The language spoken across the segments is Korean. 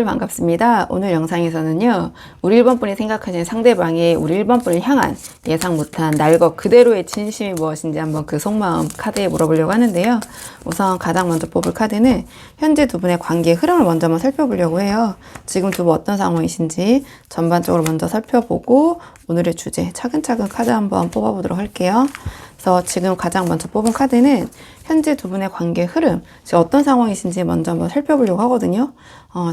여러분들 반갑습니다. 오늘 영상에서는요, 우리 1번 분이 생각하시는 상대방이 우리 1번 분을 향한 예상 못한 날 것 그대로의 진심이 무엇인지 한번 그 속마음 카드에 물어보려고 하는데요. 우선 가장 먼저 뽑을 카드는 현재 두 분의 관계의 흐름을 먼저 한번 살펴보려고 해요. 지금 두 분 어떤 상황이신지 전반적으로 먼저 살펴보고 오늘의 주제 차근차근 카드 한번 뽑아보도록 할게요. 그래서 지금 가장 먼저 뽑은 카드는 현재 두 분의 관계의 흐름, 지금 어떤 상황이신지 먼저 한번 살펴보려고 하거든요.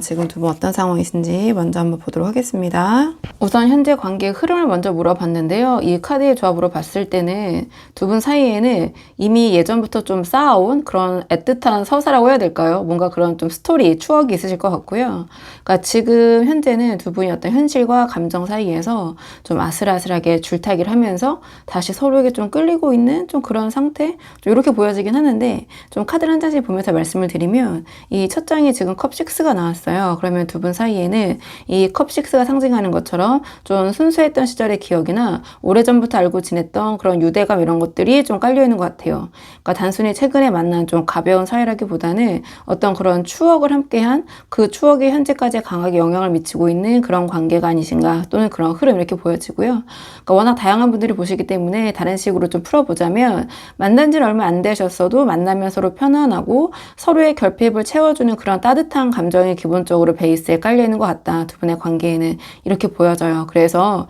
지금 두 분 어떤 상황이신지 먼저 한번 보도록 하겠습니다. 우선 현재 관계의 흐름을 먼저 물어봤는데요. 이 카드의 조합으로 봤을 때는 두 분 사이에는 이미 예전부터 좀 쌓아온 그런 애틋한 서사라고 해야 될까요? 뭔가 그런 좀 스토리, 추억이 있으실 것 같고요. 그러니까 지금 현재는 두 분이 어떤 현실과 감정 사이에서 좀 아슬아슬하게 줄타기를 하면서 다시 서로에게 좀 끌리고 있는 좀 그런 상태? 좀 이렇게 보여지긴 하는데 좀 카드를 한 장씩 보면서 말씀을 드리면 이 첫 장이 지금 컵6가 나왔어요. 그러면 두 분 사이에는 이 컵6가 상징하는 것처럼 좀 순수했던 시절의 기억이나 오래전부터 알고 지냈던 그런 유대감 이런 것들이 좀 깔려있는 것 같아요. 그러니까 단순히 최근에 만난 좀 가벼운 사이라기보다는 어떤 그런 추억을 함께한 그 추억이 현재까지 강하게 영향을 미치고 있는 그런 관계가 아니신가 또는 그런 흐름 이렇게 보여지고요. 그러니까 워낙 다양한 분들이 보시기 때문에 다른 식으로 좀 풀어보자면 만난 지는 얼마 안 되셨어도 만나면 서로 편안하고 서로의 결핍을 채워주는 그런 따뜻한 감정이 기본적으로 베이스에 깔려있는 것 같다. 두 분의 관계에는 이렇게 보여져요. 그래서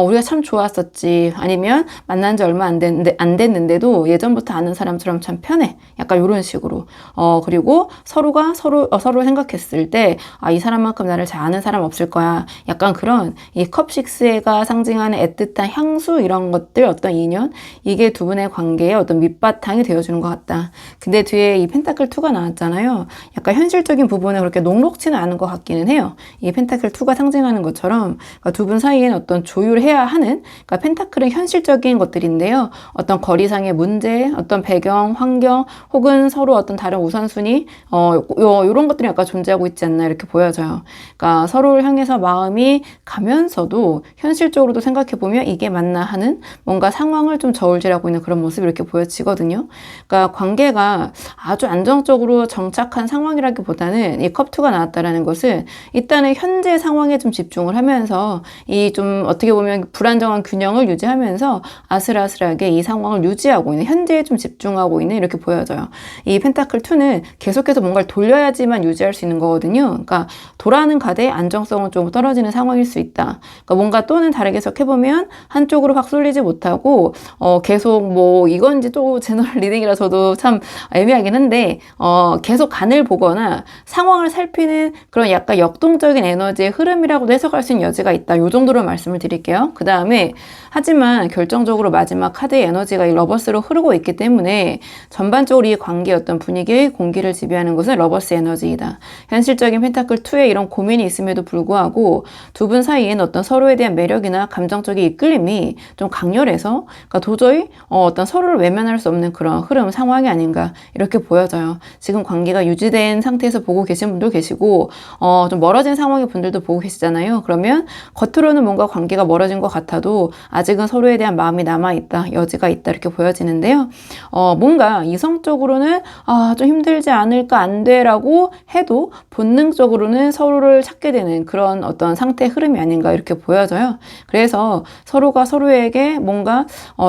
우리가 참 좋았었지 아니면 만난 지 얼마 안 됐는데도 예전부터 아는 사람처럼 참 편해. 약간 이런 식으로 그리고 서로가 서로 생각했을 때 이 사람만큼 나를 잘 아는 사람 없을 거야. 약간 그런 이 컵6가 상징하는 애틋한 향수 이런 것들 어떤 인연 이게 두 분의 관계의 어떤 밑바탕이 되어주는 것 같다. 근데 뒤에 이 펜타클 2가 나왔잖아요. 약간 현실적인 부분에 그렇게 녹록지는 않은 것 같기는 해요. 이 펜타클 2가 상징하는 것처럼 그러니까 두 분 사이에는 어떤 조율을 해야 하는 그러니까 펜타클은 현실적인 것들인데요. 어떤 거리상의 문제, 어떤 배경, 환경 혹은 서로 어떤 다른 우선순위 이런 것들이 약간 존재하고 있지 않나 이렇게 보여져요. 그러니까 서로를 향해서 마음이 가면서도 현실적으로도 생각해보면 이게 맞나 하는 뭔가 상황을 좀 저울질하고 있는 그런 모습이 이렇게 보여지거든요. 그러니까 관계가 아주 안정적으로 정착한 상황이라기보다는 이 컵2가 나왔다라는 것은 일단은 현재 상황에 좀 집중을 하면서 이 좀 어떻게 보면 불안정한 균형을 유지하면서 아슬아슬하게 이 상황을 유지하고 있는 현재에 좀 집중하고 있는 이렇게 보여져요. 이 펜타클 2는 계속해서 뭔가를 돌려야지만 유지할 수 있는 거거든요. 그러니까 돌아가는 가대의 안정성은 좀 떨어지는 상황일 수 있다. 그러니까 뭔가 또는 다르게 해석해보면 한쪽으로 확 쏠리지 못하고 계속 뭐 이건지 또 제너럴 리딩이라서도 참 애매하긴 한데 계속 간을 보거나 상황을 살피는 그런 약간 역동적인 에너지의 흐름이라고도 해석할 수 있는 여지가 있다. 요 정도로 말씀을 드릴게요. 그 다음에 하지만 결정적으로 마지막 카드의 에너지가 이 러버스로 흐르고 있기 때문에 전반적으로 이 관계의 어떤 분위기의 공기를 지배하는 것은 러버스 에너지이다. 현실적인 펜타클 2에 이런 고민이 있음에도 불구하고 두 분 사이에는 어떤 서로에 대한 매력이나 감정적인 이끌림이 좀 강렬해서 그러니까 도저히 어떤 서로를 외면할 수 없는 그런 흐름 상황이 아닌가 이렇게 보여져요. 지금 관계가 유지된 상태에서 보고 계신 분도 계시고 좀 멀어진 상황의 분들도 보고 계시잖아요. 그러면 겉으로는 뭔가 관계가 멀어진 것 같아도 아직은 서로에 대한 마음이 남아있다, 여지가 있다 이렇게 보여지는데요. 뭔가 이성적으로는 좀 힘들지 않을까 안 돼라고 해도 본능적으로는 서로를 찾게 되는 그런 어떤 상태의 흐름이 아닌가 이렇게 보여져요. 그래서 서로가 서로에게 뭔가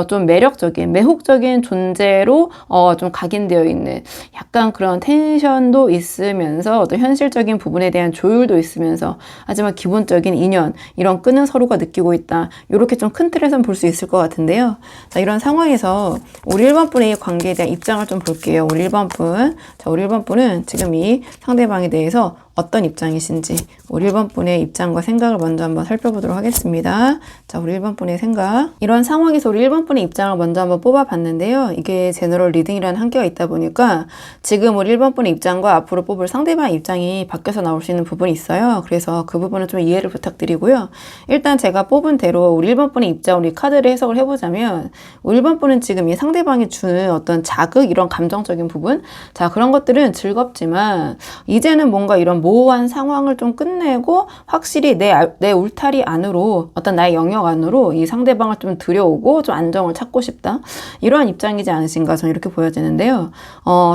좀 매력적인, 매혹적인 존재로 좀 각인되어 있는 약간 그런 텐션도 있으면서 어떤 현실적인 부분에 대한 조율도 있으면서 하지만 기본적인 인연, 이런 끈은 서로가 느끼고 있다. 이렇게 좀 큰 틀에서 볼 수 있을 것 같은데요. 자, 이런 상황에서 우리 1번 분의 관계에 대한 입장을 좀 볼게요. 우리 1번 분. 자, 우리 1번 분은 지금 이 상대방에 대해서 어떤 입장이신지 우리 1번 분의 입장과 생각을 먼저 한번 살펴보도록 하겠습니다. 자, 우리 1번 분의 생각. 이런 상황에서 우리 1번 분의 입장을 먼저 한번 뽑아봤는데요. 이게 제너럴 리딩이라는 한계가 있다 보니까 지금 우리 1번 분의 입장과 앞으로 뽑을 상대방의 입장이 바뀌어서 나올 수 있는 부분이 있어요. 그래서 그 부분은 좀 이해를 부탁드리고요. 일단 제가 뽑은 대로 우리 1번 분의 입장, 우리 카드를 해석을 해보자면 우리 1번 분은 지금 이 상대방이 주는 어떤 자극, 이런 감정적인 부분 자, 그런 것들은 즐겁지만 이제는 뭔가 이런 모호한 상황을 좀 끝내고 확실히 내 울타리 안으로 어떤 나의 영역 안으로 이 상대방을 좀 들여오고 좀 안정을 찾고 싶다. 이러한 입장이지 않으신가 저는 이렇게 보여지는데요.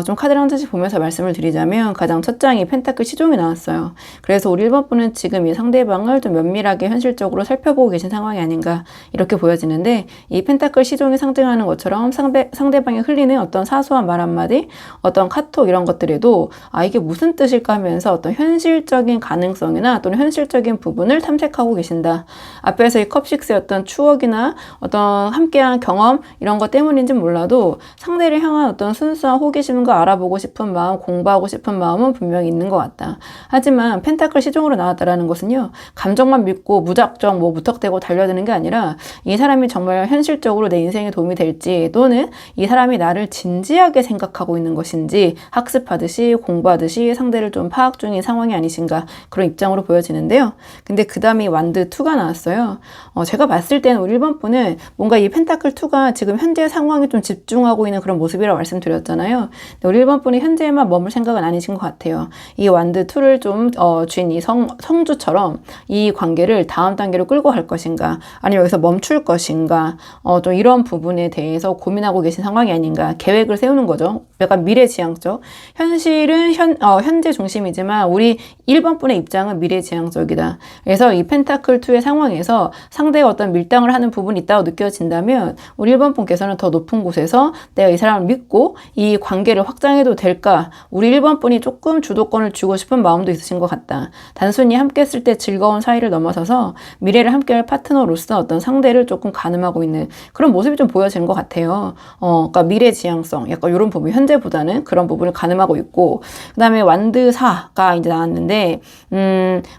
좀 카드를 한 장씩 보면서 말씀을 드리자면 가장 첫 장이 펜타클 시종이 나왔어요. 그래서 우리 1번 분은 지금 이 상대방을 좀 면밀하게 현실적으로 살펴보고 계신 상황이 아닌가 이렇게 보여지는데 이 펜타클 시종이 상징하는 것처럼 상대방이 흘리는 어떤 사소한 말 한마디, 어떤 카톡 이런 것들에도 이게 무슨 뜻일까 하면서 어떤 현실적인 가능성이나 또는 현실적인 부분을 탐색하고 계신다. 앞에서 이 컵6의 어떤 추억이나 어떤 함께한 경험 이런 것 때문인지 몰라도 상대를 향한 어떤 순수한 호기심과 알아보고 싶은 마음, 공부하고 싶은 마음은 분명히 있는 것 같다. 하지만 펜타클 시종으로 나왔다라는 것은요, 감정만 믿고 무작정 무턱대고 달려드는 게 아니라 이 사람이 정말 현실적으로 내 인생에 도움이 될지 또는 이 사람이 나를 진지하게 생각하고 있는 것인지 학습하듯이 공부하듯이 상대를 좀 파악 중인 상황이 아니신가 그런 입장으로 보여지는데요. 근데 그 다음에 완드 2가 나왔어요. 제가 봤을 때는 우리 1번 분은 뭔가 이 펜타클 2가 지금 현재 상황에 좀 집중하고 있는 그런 모습이라고 말씀드렸잖아요. 근데 우리 1번 분이 현재에만 머물 생각은 아니신 것 같아요. 이 완드 2를 좀 쥔 이 성주처럼 이 관계를 다음 단계로 끌고 갈 것인가 아니면 여기서 멈출 것인가 좀 이런 부분에 대해서 고민하고 계신 상황이 아닌가 계획을 세우는 거죠. 약간 미래지향적. 현실은 현재 중심이지만 우리 1번 분의 입장은 미래지향적이다. 그래서 이 펜타클 2의 상황에서 상대가 어떤 밀당을 하는 부분이 있다고 느껴진다면 우리 1번 분께서는 더 높은 곳에서 내가 이 사람을 믿고 이 관계를 확장해도 될까? 우리 1번 분이 조금 주도권을 주고 싶은 마음도 있으신 것 같다. 단순히 함께 했을 때 즐거운 사이를 넘어서서 미래를 함께할 파트너로서 어떤 상대를 조금 가늠하고 있는 그런 모습이 좀 보여지는 것 같아요. 그러니까 미래지향성, 약간 이런 부분, 현재보다는 그런 부분을 가늠하고 있고, 그 다음에 완드 4가 이제 나왔는데,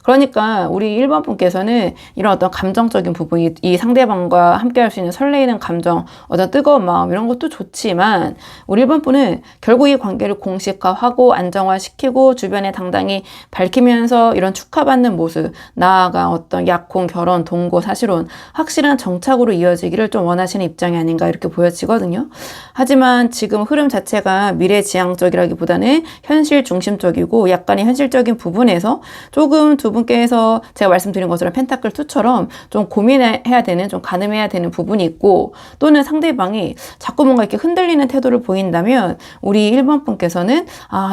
그러니까 우리 1번 분께서는 이런 어떤 감정적인 부분, 이 상대방과 함께 할 수 있는 설레이는 감정, 어떤 뜨거운 마음, 이런 것도 좋지만, 우리 1번 분은 결국 이 관계를 공식화하고 안정화시키고 주변에 당당히 밝히면서 이런 축하받는 모습, 나아가 어떤 약혼, 결혼, 동거, 사실혼, 확실한 정착으로 이어지기를 좀 원하시는 입장이 아닌가 이렇게 보여지거든요. 하지만 지금 흐름 자체가 미래지향적이라기보다는 현실 중심적이고 약간의 현실적인 부분에서 조금 두 분께서 제가 말씀드린 것처럼 펜타클 2처럼 좀 고민해야 되는, 좀 가늠해야 되는 부분이 있고 또는 상대방이 자꾸 뭔가 이렇게 흔들리는 태도를 보인다면 우리 1번 분께서는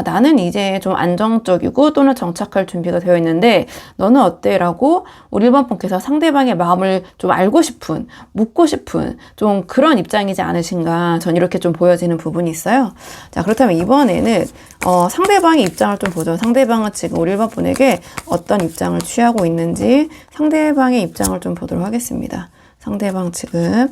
나는 이제 좀 안정적이고 또는 정착할 준비가 되어 있는데 너는 어때? 라고 우리 1번 분께서 상대방의 마음을 좀 알고 싶은, 묻고 싶은 좀 그런 입장이지 않으신가 전 이렇게 좀 보여지는 부분이 있어요. 자, 그렇다면 이번에는 상대방의 입장을 좀 보죠. 상대방은 지금 우리 1번 분에게 어떤 입장을 취하고 있는지 상대방의 입장을 좀 보도록 하겠습니다. 상대방 지금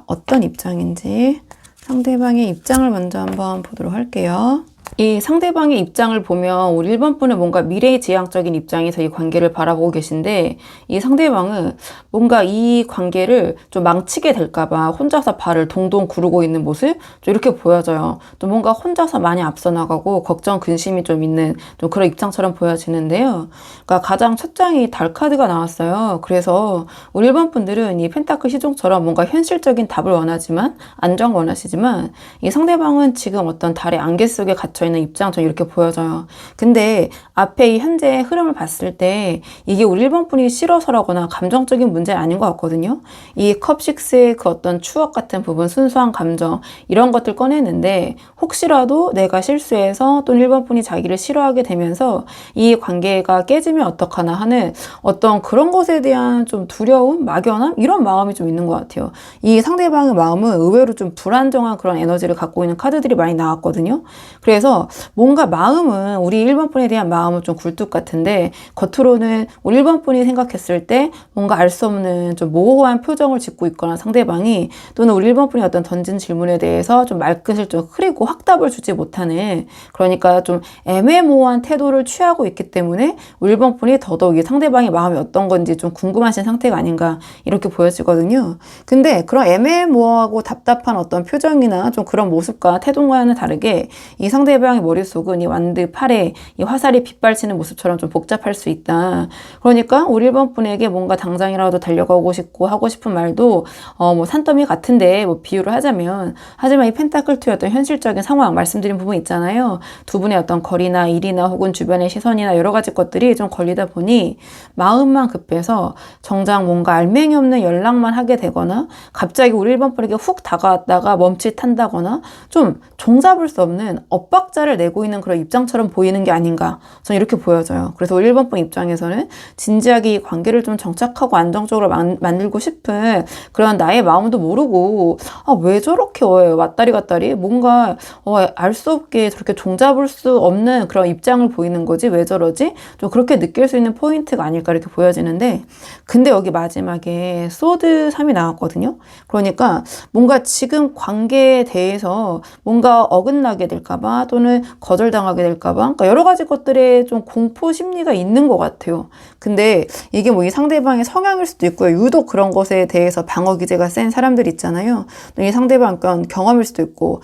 어떤 입장인지 상대방의 입장을 먼저 한번 보도록 할게요. 이 상대방의 입장을 보면 우리 1번 분은 뭔가 미래지향적인 입장에서 이 관계를 바라보고 계신데 이 상대방은 뭔가 이 관계를 좀 망치게 될까봐 혼자서 발을 동동 구르고 있는 모습 좀 이렇게 보여져요. 또 뭔가 혼자서 많이 앞서 나가고 걱정, 근심이 좀 있는 좀 그런 입장처럼 보여지는데요. 그러니까 가장 첫 장이 달 카드가 나왔어요. 그래서 우리 1번 분들은 이 펜타클 시종처럼 뭔가 현실적인 답을 원하지만 안정 원하시지만 이 상대방은 지금 어떤 달의 안개 속에 갇혀 있는 입장 좀 이렇게 보여져요. 근데 앞에 이 현재의 흐름을 봤을 때 이게 우리 1번 분이 싫어서라거나 감정적인 문제는 아닌 것 같거든요. 이 컵6의 그 어떤 추억 같은 부분, 순수한 감정 이런 것들 꺼내는데 혹시라도 내가 실수해서 또는 1번 분이 자기를 싫어하게 되면서 이 관계가 깨지면 어떡하나 하는 어떤 그런 것에 대한 좀 두려움, 막연함 이런 마음이 좀 있는 것 같아요. 이 상대방의 마음은 의외로 좀 불안정한 그런 에너지를 갖고 있는 카드들이 많이 나왔거든요. 그래서 뭔가 마음은 우리 1번 분에 대한 마음은 좀 굴뚝 같은데 겉으로는 우리 1번 분이 생각했을 때 뭔가 알 수 없는 좀 모호한 표정을 짓고 있거나 상대방이 또는 우리 1번 분이 어떤 던진 질문에 대해서 좀 말끝을 좀 흐리고 확답을 주지 못하는 그러니까 좀 애매모호한 태도를 취하고 있기 때문에 우리 1번 분이 더더욱 이 상대방의 마음이 어떤 건지 좀 궁금하신 상태가 아닌가 이렇게 보여지거든요. 근데 그런 애매모호하고 답답한 어떤 표정이나 좀 그런 모습과 태도와는 다르게 이 상대 상대방의 머릿속은 이 완드 팔에 이 화살이 빗발치는 모습처럼 좀 복잡할 수 있다. 그러니까 우리 1번 분에게 뭔가 당장이라도 달려가고 싶고 하고 싶은 말도 뭐 산더미 같은데 뭐 비유를 하자면, 하지만 이 펜타클 2의 어떤 현실적인 상황 말씀드린 부분 있잖아요. 두 분의 어떤 거리나 일이나 혹은 주변의 시선이나 여러 가지 것들이 좀 걸리다 보니 마음만 급해서 정작 뭔가 알맹이 없는 연락만 하게 되거나 갑자기 우리 1번 분에게 훅 다가왔다가 멈칫한다거나 좀 종잡을 수 없는 엇박자를 내고 있는 그런 입장처럼 보이는 게 아닌가, 저는 이렇게 보여져요. 그래서 우리 1번 분 입장에서는 진지하게 이 관계를 좀 정착하고 안정적으로 만들고 싶은 그런 나의 마음도 모르고 왜 저렇게 왔다리 갔다리 뭔가 알 수 없게 저렇게 종잡을 수 없는 그런 입장을 보이는 거지, 왜 저러지? 좀 그렇게 느낄 수 있는 포인트가 아닐까 이렇게 보여지는데, 근데 여기 마지막에 소드 3이 나왔거든요. 그러니까 뭔가 지금 관계에 대해서 뭔가 어긋나게 될까봐 또는 거절당하게 될까봐, 그러니까 여러 가지 것들에 좀 공포 심리가 있는 것 같아요. 근데 이게 뭐 이 상대방의 성향일 수도 있고요. 유독 그런 것에 대해서 방어 기제가 센 사람들 있잖아요. 이 상대방 경험일 수도 있고,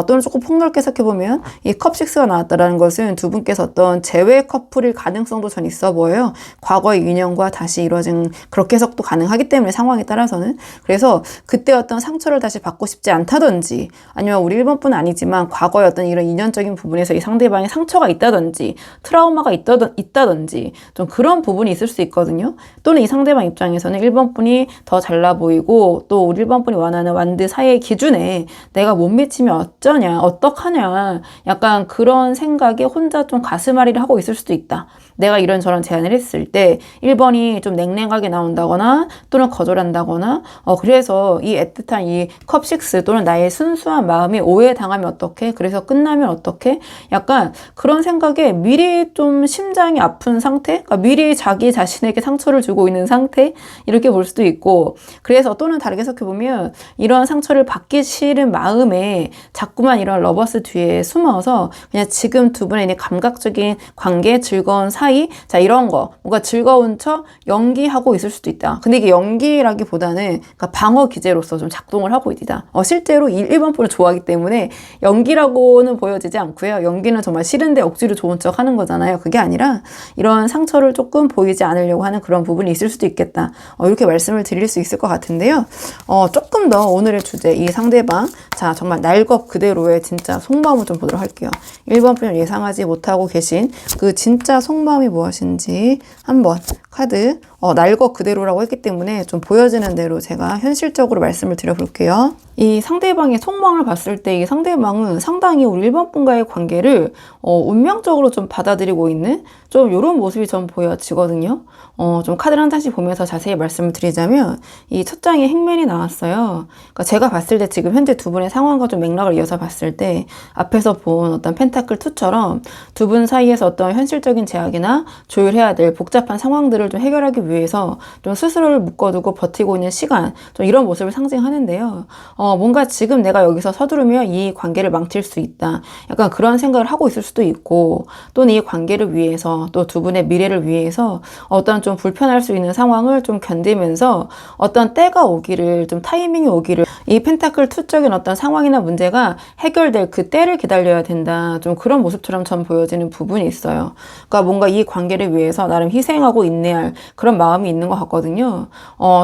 또는 조금 폭넓게 해석해보면 이 컵6가 나왔다라는 것은 두 분께서 어떤 재회 커플일 가능성도 전 있어 보여요. 과거의 인연과 다시 이루어진, 그렇게 해석도 가능하기 때문에 상황에 따라서는. 그래서 그때 어떤 상처를 다시 받고 싶지 않다든지, 아니면 우리 1번뿐 아니지만 과거의 어떤 이런 인연적인 부분에서 이 상대방의 상처가 있다든지 트라우마가 있다든지 좀 그런 부분이 있을 수 있거든요. 또는 이 상대방 입장에서는 1번 분이 더 잘나 보이고 또 우리 1번 분이 원하는 완드 사이의 기준에 내가 못 미치면 어쩌냐, 어떡하냐, 약간 그런 생각에 혼자 좀 가슴앓이를 하고 있을 수도 있다. 내가 이런저런 제안을 했을 때 1번이 좀 냉랭하게 나온다거나 또는 거절한다거나, 그래서 이 애틋한 이 컵6 또는 나의 순수한 마음이 오해당하면 어떡해? 그래서 끝나면 어떡해? 약간 그런 생각에 미리 좀 심장이 아픈 상태? 그러니까 미리 자기 자신에게 상처를 주고 있는 상태? 이렇게 볼 수도 있고, 그래서 또는 다르게 해석해보면 이런 상처를 받기 싫은 마음에 자꾸만 이런 러버스 뒤에 숨어서 그냥 지금 두 분의 감각적인 관계, 즐거운 사이, 자 이런 거 뭔가 즐거운 척 연기하고 있을 수도 있다. 근데 이게 연기라기보다는 그러니까 방어 기제로서 좀 작동을 하고 있다. 실제로 1번 분을 좋아하기 때문에 연기라고는 보여지지 않고요. 연기는 정말 싫은데 억지로 좋은 척 하는 거잖아요. 그게 아니라 이런 상처를 조금 보이지 않으려고 하는 그런 부분이 있을 수도 있겠다. 이렇게 말씀을 드릴 수 있을 것 같은데요. 조금 더 오늘의 주제, 이 상대방, 자 정말 날 것 그대로의 진짜 속마음을 좀 보도록 할게요. 1번 분을 예상하지 못하고 계신 그 진짜 속마음이 무엇인지 한번 카드 날 것 그대로라고 했기 때문에 좀 보여지는 대로 제가 현실적으로 말씀을 드려볼게요. 이 상대방의 속마음을 봤을 때 이 상대방은 상당히 우리 1번 분과의 관계를 운명적으로 좀 받아들이고 있는 좀 이런 모습이 좀 보여지거든요. 좀 카드를 한 장씩 보면서 자세히 말씀을 드리자면 이 첫 장에 행맨이 나왔어요. 그러니까 제가 봤을 때 지금 현재 두 분의 상황과 좀 맥락을 이어서 봤을 때 앞에서 본 어떤 펜타클 2처럼 두 분 사이에서 어떤 현실적인 제약이나 조율해야 될 복잡한 상황들을 좀 해결하기 위해서 좀 스스로를 묶어두고 버티고 있는 시간, 좀 이런 모습을 상징하는데요. 뭔가 지금 내가 여기서 서두르면 이 관계를 망칠 수 있다. 약간 그런 생각을 하고 있을 수도 있고, 또는 이 관계를 위해서 또 두 분의 미래를 위해서 어떤 좀 불편할 수 있는 상황을 좀 견디면서 어떤 때가 오기를, 좀 타이밍이 오기를, 이 펜타클 2적인 어떤 상황이나 문제가 해결될 그 때를 기다려야 된다. 좀 그런 모습처럼 전 보여지는 부분이 있어요. 그러니까 뭔가 이 관계를 위해서 나름 희생하고 인내할 그런 마음이 있는 것 같거든요.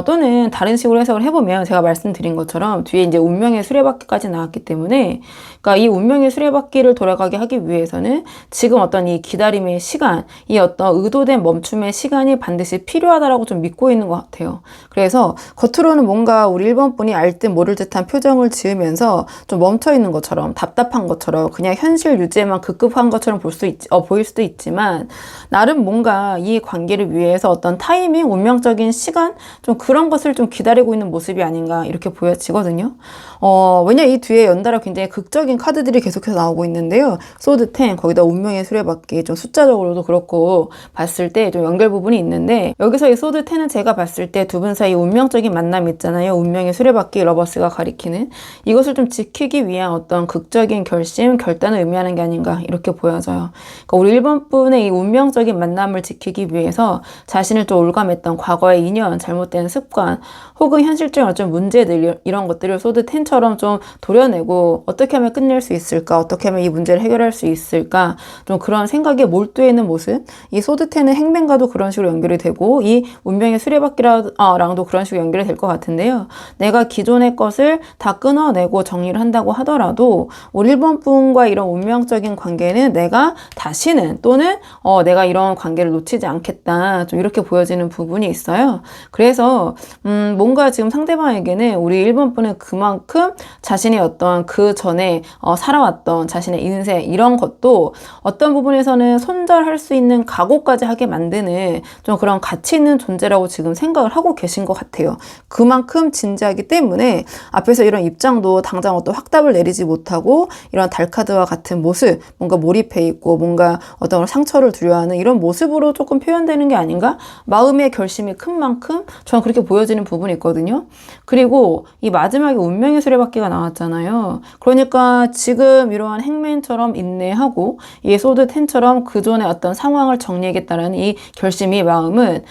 또는 다른 식으로 해석을 해보면 제가 말씀드린 것처럼 뒤에 이제 운명의 수레바퀴까지 나왔기 때문에, 그러니까 이 운명의 수레바퀴를 돌아가게 하기 위해서는 지금 어떤 이 기다림의 시간, 이 어떤 의도된 멈춤의 시간이 반드시 필요하다라고 좀 믿고 있는 것 같아요. 그래서 겉으로는 뭔가 우리 1번 분이 알 듯 모를 듯한 표정을 지으면서 좀 멈춰 있는 것처럼, 답답한 것처럼, 그냥 현실 유지에만 급급한 것처럼 보일 수도 있지만 나름 뭔가 이 관계를 위해서 어떤 타이밍, 운명적인 시간, 좀 그런 것을 좀 기다리고 있는 모습이 아닌가 이렇게 보여지거든요. 왜냐 이 뒤에 연달아 굉장히 극적인 카드들이 계속해서 나오고 있는데요. 소드 10, 거기다 운명의 수레바퀴, 좀 숫자적으로도 그렇고 봤을 때 좀 연결 부분이 있는데, 여기서 이 소드 10은 제가 봤을 때 두 분 사이 운명적인 만남 있잖아요. 운명의 수레바퀴 러버스가 가리키는 이것을 좀 지키기 위한 어떤 극적인 결심, 결단을 의미하는 게 아닌가 이렇게 보여져요. 그러니까 우리 1번 분의 이 운명적인 만남을 지키기 위해서 자신을 좀 올감했던 과거의 인연, 잘못된 습관, 혹은 현실적인 어떤 문제들, 이런 것들을 소드 10처럼 좀 도려내고 어떻게 하면 끝낼 수 있을까, 어떻게 하면 이 문제를 해결할 수 있을까, 좀 그런 생각에 몰두해 있는 모습. 이 소드 10은 행맨과도 그런 식으로 연결이 되고, 이 운명의 수레바퀴랑도 그런 식으로 연결이 될 것 같은데요. 내가 기존의 것을 다 끊어내고 정리를 한다고 하더라도 우리 1번 분과 이런 운명적인 관계는 내가 다시는, 또는 내가 이런 관계를 놓치지 않겠다, 좀 이렇게 보여지는 부분이 있어요. 그래서 뭔가 지금 상대방에게는 우리 1번 분은 그만큼 자신의 어떤 그 전에 살아왔던 자신의 인생, 이런 것도 어떤 부분에서는 손절할 수 있는 각오까지 하게 만드는 좀 그런 가치 있는 존재라고 지금 생각을 하고 계신 것 같아요. 그만큼 진지하기 때문에 앞에서 이런 입장도 당장 어떤 확답을 내리지 못하고 이런 달카드와 같은 모습, 뭔가 몰입해 있고 뭔가 어떤 상처를 두려워하는 이런 모습으로 조금 표현되는 게 아닌가? 마음의 결심이 큰 만큼 저는 그렇게 보여지는 부분이 있거든요. 그리고 이 마지막에 운명의 수레바퀴가 나왔잖아요. 그러니까 지금 이러한 행맨처럼 인내하고 이 소드 10처럼 그전의 어떤 상황을 정리하겠다라는 이 결심이, 마음은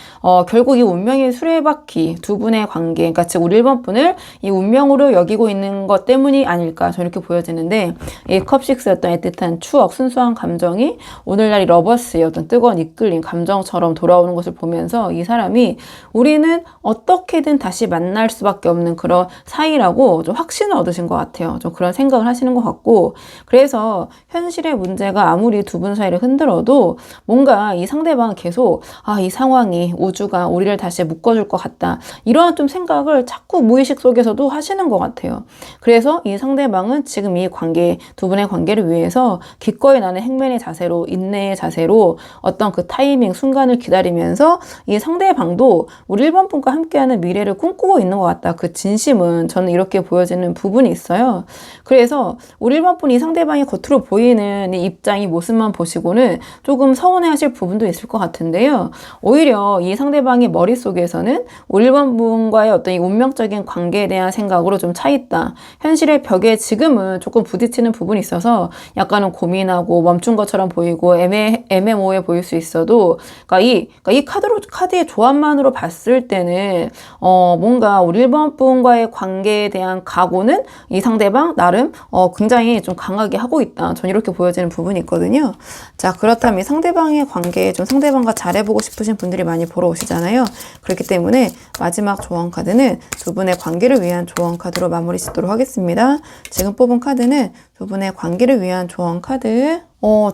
결국 이 운명의 수레바퀴 두 분의 관계, 그러니까 즉 우리 1번 분을 이 운명으로 여기고 있는 것 때문이 아닐까, 저는 이렇게 보여지는데, 이 컵6였던 애틋한 추억, 순수한 감정이 오늘날 이 러버스의 어떤 뜨거운 이끌림, 감정처럼 돌아오는 것을 보면서 이 사람이 우리는 어떻게든 다시 만날 수밖에 없는 그런 사이라고 좀 확신을 얻으신 것 같아요. 좀 그런 생각을 하시는 것 같고, 그래서 현실의 문제가 아무리 두 분 사이를 흔들어도 뭔가 이 상대방은 계속 이 상황이, 우주가 우리를 다시 묶어줄 것 같다, 이런 좀 생각을 자꾸 무의식 속에서도 하시는 것 같아요. 그래서 이 상대방은 지금 이 관계, 두 분의 관계를 위해서 기꺼이 나는 행맨의 자세로, 인내의 자세로 어떤 그 타이밍, 순간을 기다리면서 이 상대방도 우리 1번 분과 함께하는 미래를 꿈꾸고 있는 것 같다. 그 진심은 저는 이렇게 보여지는 부분이 있어요. 그래서 우리 1번 분이 상대방이 겉으로 보이는 이 입장, 이 모습만 보시고는 조금 서운해 하실 부분도 있을 것 같은데요. 오히려 이 상대방의 머릿속에서는 우리 1번 분과의 어떤 이 운명적인 관계에 대한 생각으로 좀 차 있다. 현실의 벽에 지금은 조금 부딪히는 부분이 있어서 약간은 고민하고 멈춘 것처럼 보이고 애매모호해 보일 수 있어도, 그러니까 이 카드의 조합만으로 봤을 때는 뭔가 우리 1번 분과의 관계에 대한 각오는 이 상대방 나름 굉장히 좀 강하게 하고 있다. 전 이렇게 보여지는 부분이 있거든요. 자, 그렇다면 상대방의 관계에 좀 상대방과 잘해보고 싶으신 분들이 많이 보러 오시잖아요. 그렇기 때문에 마지막 조언 카드는 두 분의 관계를 위한 조언 카드로 마무리 짓도록 하겠습니다. 지금 뽑은 카드는 두 분의 관계를 위한 조언 카드.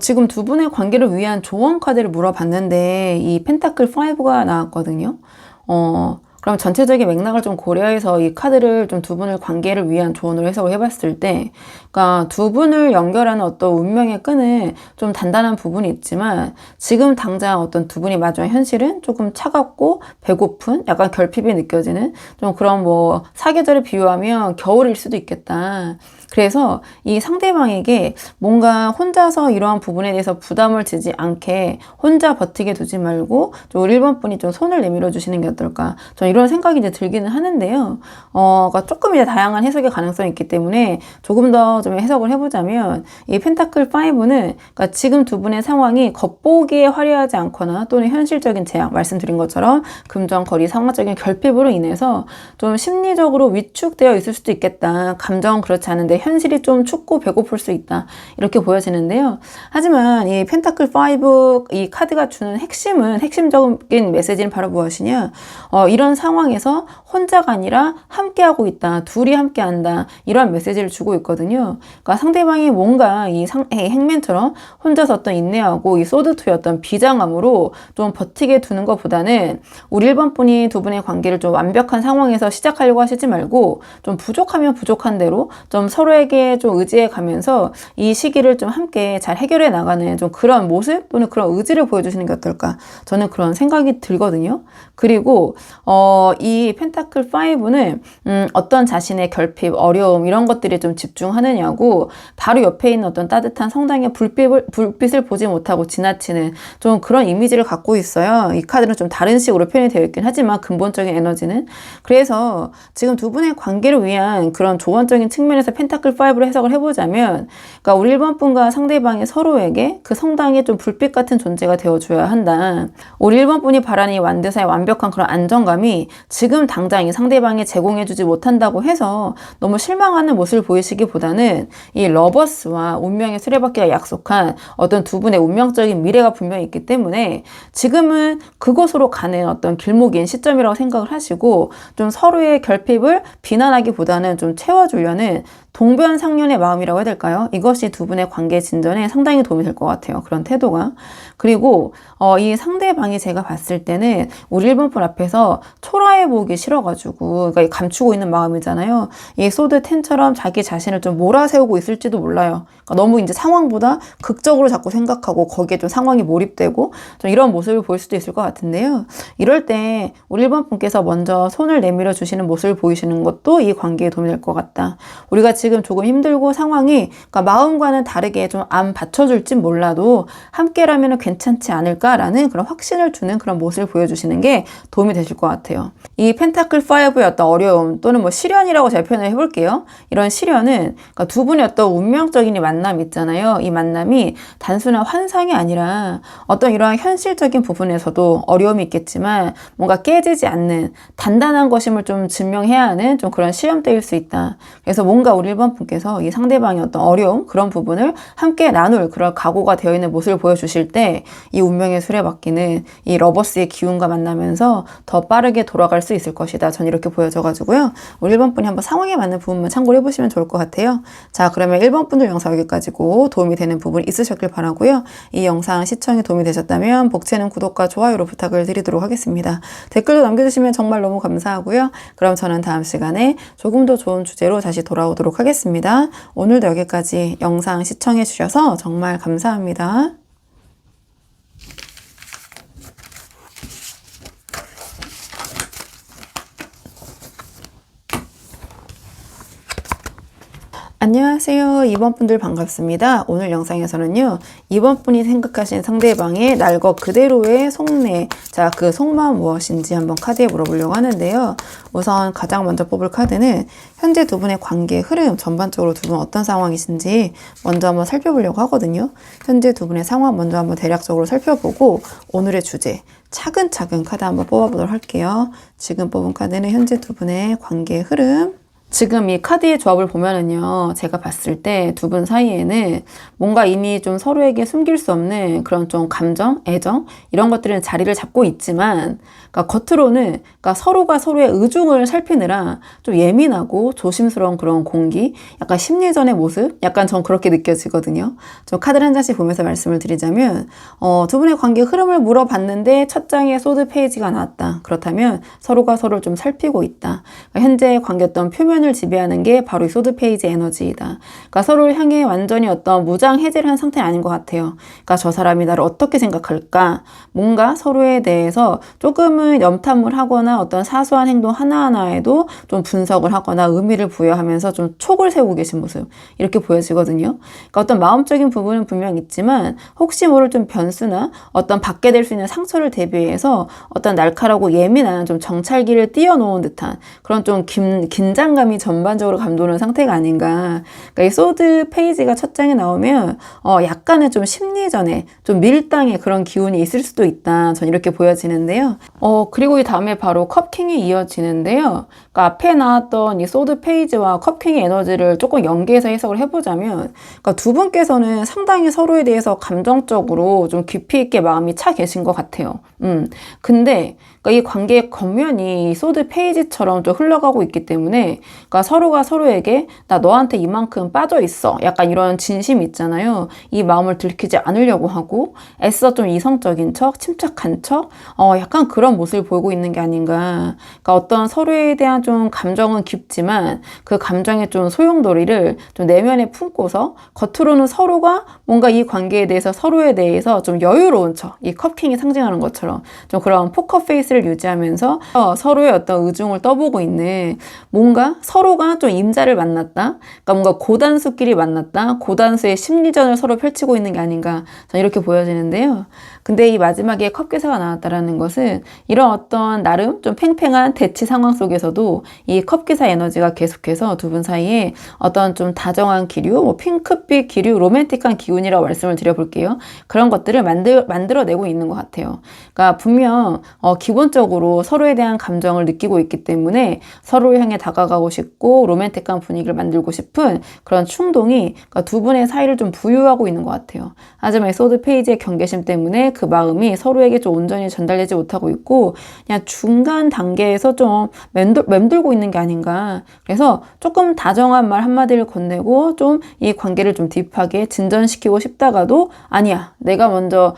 지금 두 분의 관계를 위한 조언 카드를 물어봤는데 이 펜타클 5가 나왔거든요. 그럼 전체적인 맥락을 좀 고려해서 이 카드를 좀 두 분의 관계를 위한 조언으로 해석을 해봤을 때, 그러니까 두 분을 연결하는 어떤 운명의 끈은 좀 단단한 부분이 있지만 지금 당장 어떤 두 분이 마주한 현실은 조금 차갑고 배고픈, 약간 결핍이 느껴지는 좀 그런 뭐 사계절을 비유하면 겨울일 수도 있겠다. 그래서 이 상대방에게 뭔가 혼자서 이러한 부분에 대해서 부담을 지지 않게 혼자 버티게 두지 말고 좀 우리 1번 분이 좀 손을 내밀어 주시는 게 어떨까. 전 이런 생각이 이제 들기는 하는데요. 그러니까 조금 이제 다양한 해석의 가능성이 있기 때문에 조금 더 좀 해석을 해보자면 이 펜타클 5는 그러니까 지금 두 분의 상황이 겉보기에 화려하지 않거나 또는 현실적인 제약, 말씀드린 것처럼 금전거리, 상황적인 결핍으로 인해서 좀 심리적으로 위축되어 있을 수도 있겠다. 감정은 그렇지 않은데 현실이 좀 춥고 배고플 수 있다. 이렇게 보여지는데요. 하지만 이 펜타클 5 이 카드가 주는 핵심적인 메시지는 바로 무엇이냐? 이런 상황에서 혼자가 아니라 함께하고 있다. 둘이 함께한다. 이런 메시지를 주고 있거든요. 그러니까 상대방이 뭔가 이 행맨처럼 혼자서 어떤 인내하고 이 소드2의 어떤 비장함으로 좀 버티게 두는 것보다는 우리 1번 분이 두 분의 관계를 좀 완벽한 상황에서 시작하려고 하시지 말고 좀 부족하면 부족한 대로 좀 서로에게 좀 의지해 가면서 이 시기를 좀 함께 잘 해결해 나가는 좀 그런 모습 또는 그런 의지를 보여주시는 게 어떨까. 저는 그런 생각이 들거든요. 그리고 이 펜타클 5는 어떤 자신의 결핍, 어려움 이런 것들에 좀 집중하느냐고 바로 옆에 있는 어떤 따뜻한 성당의 불빛을 보지 못하고 지나치는 좀 그런 이미지를 갖고 있어요. 이 카드는 좀 다른 식으로 표현이 되어 있긴 하지만 근본적인 에너지는. 그래서 지금 두 분의 관계를 위한 그런 조언적인 측면에서 펜타클 5로 해석을 해보자면, 그러니까 우리 1번 분과 상대방이 서로에게 그 성당의 좀 불빛 같은 존재가 되어줘야 한다. 우리 1번 분이 바라는 이 완드사의 완벽한 그런 안정감이 지금 당장 이 상대방이 제공해주지 못한다고 해서 너무 실망하는 모습을 보이시기보다는 이 러버스와 운명의 수레바퀴가 약속한 어떤 두 분의 운명적인 미래가 분명히 있기 때문에 지금은 그곳으로 가는 어떤 길목인 시점이라고 생각을 하시고, 좀 서로의 결핍을 비난하기보다는 좀 채워주려는 동변상련의 마음이라고 해야 될까요? 이것이 두 분의 관계 진전에 상당히 도움이 될 것 같아요. 그런 태도가. 그리고 이 상대방이 제가 봤을 때는 우리 1번 분 앞에서 초라해 보기 싫어가지고, 그러니까 감추고 있는 마음이잖아요. 이 소드 10처럼 자기 자신을 좀 몰아세우고 있을지도 몰라요. 그러니까 너무 이제 상황보다 극적으로 자꾸 생각하고 거기에 좀 상황이 몰입되고 좀 이런 모습을 보일 수도 있을 것 같은데요. 이럴 때 우리 1번 분께서 먼저 손을 내밀어 주시는 모습을 보이시는 것도 이 관계에 도움이 될 것 같다. 우리가 지금 조금 힘들고 상황이 그러니까 마음과는 다르게 좀 안 받쳐줄진 몰라도 함께라면 괜찮지 않을까라는 그런 확신을 주는 그런 모습을 보여주시는 게 도움이 되실 것 같아요. 이 펜타클 5의 어떤 어려움 또는 뭐 시련이라고 제가 표현을 해볼게요. 이런 시련은 그러니까 두 분의 어떤 운명적인 이 만남 있잖아요. 이 만남이 단순한 환상이 아니라 어떤 이러한 현실적인 부분에서도 어려움이 있겠지만 뭔가 깨지지 않는 단단한 것임을 좀 증명해야 하는 좀 그런 시험대일 수 있다. 그래서 뭔가 우리 1번 분께서 이 상대방의 어떤 어려움 그런 부분을 함께 나눌 그런 각오가 되어 있는 모습을 보여주실 때 이 운명의 수레바퀴는 이 러버스의 기운과 만나면서 더 빠르게 돌아갈 수 있을 것이다. 전 이렇게 보여져가지고요. 우리 1번 분이 한번 상황에 맞는 부분만 참고를 해보시면 좋을 것 같아요. 자, 그러면 1번 분들 영상 여기까지고 도움이 되는 부분 있으셨길 바라고요. 이 영상 시청에 도움이 되셨다면 복채는 구독과 좋아요로 부탁을 드리도록 하겠습니다. 댓글도 남겨주시면 정말 너무 감사하고요. 그럼 저는 다음 시간에 조금 더 좋은 주제로 다시 돌아오도록 하겠습니다. 오늘도 여기까지 영상 시청해 주셔서 정말 감사합니다. 안녕하세요. 2번 분들 반갑습니다. 오늘 영상에서는요, 2번 분이 생각하신 상대방의 날 것 그대로의 속내, 자, 그 속마음 무엇인지 한번 카드에 물어보려고 하는데요. 우선 가장 먼저 뽑을 카드는 현재 두 분의 관계 흐름, 전반적으로 두 분 어떤 상황이신지 먼저 한번 살펴보려고 하거든요. 현재 두 분의 상황 먼저 한번 대략적으로 살펴보고 오늘의 주제, 차근차근 카드 한번 뽑아보도록 할게요. 지금 뽑은 카드는 현재 두 분의 관계 흐름, 지금 이 카드의 조합을 보면은요, 제가 봤을 때 두 분 사이에는 뭔가 이미 좀 서로에게 숨길 수 없는 그런 좀 감정, 애정 이런 것들은 자리를 잡고 있지만, 그러니까 겉으로는 그러니까 서로가 서로의 의중을 살피느라 좀 예민하고 조심스러운 그런 공기, 약간 심리전의 모습, 약간 전 그렇게 느껴지거든요. 좀 카드를 한 장씩 보면서 말씀을 드리자면, 두 분의 관계 흐름을 물어봤는데 첫 장에 소드 페이지가 나왔다. 그렇다면 서로가 서로를 좀 살피고 있다. 그러니까 현재 관계 어떤 표면 을 지배하는 게 바로 이 소드 페이지 에너지이다. 그러니까 서로를 향해 완전히 어떤 무장 해제를 한 상태는 아닌 것 같아요. 그러니까 저 사람이 나를 어떻게 생각할까? 뭔가 서로에 대해서 조금은 염탐을 하거나 어떤 사소한 행동 하나하나에도 좀 분석을 하거나 의미를 부여하면서 좀 촉을 세우고 계신 모습, 이렇게 보여지거든요. 그러니까 어떤 마음적인 부분은 분명 있지만 혹시 모를 좀 변수나 어떤 받게 될 수 있는 상처를 대비해서 어떤 날카롭고 예민한 좀 정찰기를 띄워놓은 듯한 그런 좀 긴장감이 전반적으로 감도는 상태가 아닌가. 그러니까 이 소드 페이지가 첫 장에 나오면 약간의 좀 심리전에 좀 밀당의 그런 기운이 있을 수도 있다. 전 이렇게 보여지는데요. 그리고 이 다음에 바로 컵킹이 이어지는데요. 그러니까 앞에 나왔던 이 소드 페이지와 컵킹의 에너지를 조금 연계해서 해석을 해보자면, 그러니까 두 분께서는 상당히 서로에 대해서 감정적으로 좀 깊이 있게 마음이 차 계신 것 같아요. 근데 그러니까 이 관계의 겉면이 소드 페이지처럼 좀 흘러가고 있기 때문에 그러니까 서로가 서로에게 나 너한테 이만큼 빠져 있어. 약간 이런 진심이 있잖아요. 이 마음을 들키지 않으려고 하고 애써 좀 이성적인 척, 침착한 척, 약간 그런 모습을 보이고 있는 게 아닌가. 그러니까 어떤 서로에 대한 좀 감정은 깊지만 그 감정의 좀 소용돌이를 좀 내면에 품고서 겉으로는 서로가 뭔가 이 관계에 대해서 서로에 대해서 좀 여유로운 척, 이 컵킹이 상징하는 것처럼 좀 그런 포커 페이스를 유지하면서 서로의 어떤 의중을 떠보고 있는 뭔가 서로가 좀 임자를 만났다. 그러니까 뭔가 고단수끼리 만났다. 고단수의 심리전을 서로 펼치고 있는 게 아닌가. 저는 이렇게 보여지는데요. 근데 이 마지막에 컵기사가 나왔다라는 것은 이런 어떤 나름 좀 팽팽한 대치 상황 속에서도 이 컵기사 에너지가 계속해서 두 분 사이에 어떤 좀 다정한 기류, 뭐 핑크빛 기류, 로맨틱한 기운이라고 말씀을 드려볼게요. 그런 것들을 만들어내고 있는 것 같아요. 그러니까 분명 기본적으로 서로에 대한 감정을 느끼고 있기 때문에 서로를 향해 다가가고 싶고 로맨틱한 분위기를 만들고 싶은 그런 충동이 그러니까 두 분의 사이를 좀 부유하고 있는 것 같아요. 하지만 이 소드 페이지의 경계심 때문에 그 마음이 서로에게 좀 온전히 전달되지 못하고 있고 그냥 중간 단계에서 좀 맴돌고 있는 게 아닌가. 그래서 조금 다정한 말 한마디를 건네고 좀 이 관계를 좀 딥하게 진전시키고 싶다가도 아니야, 내가 먼저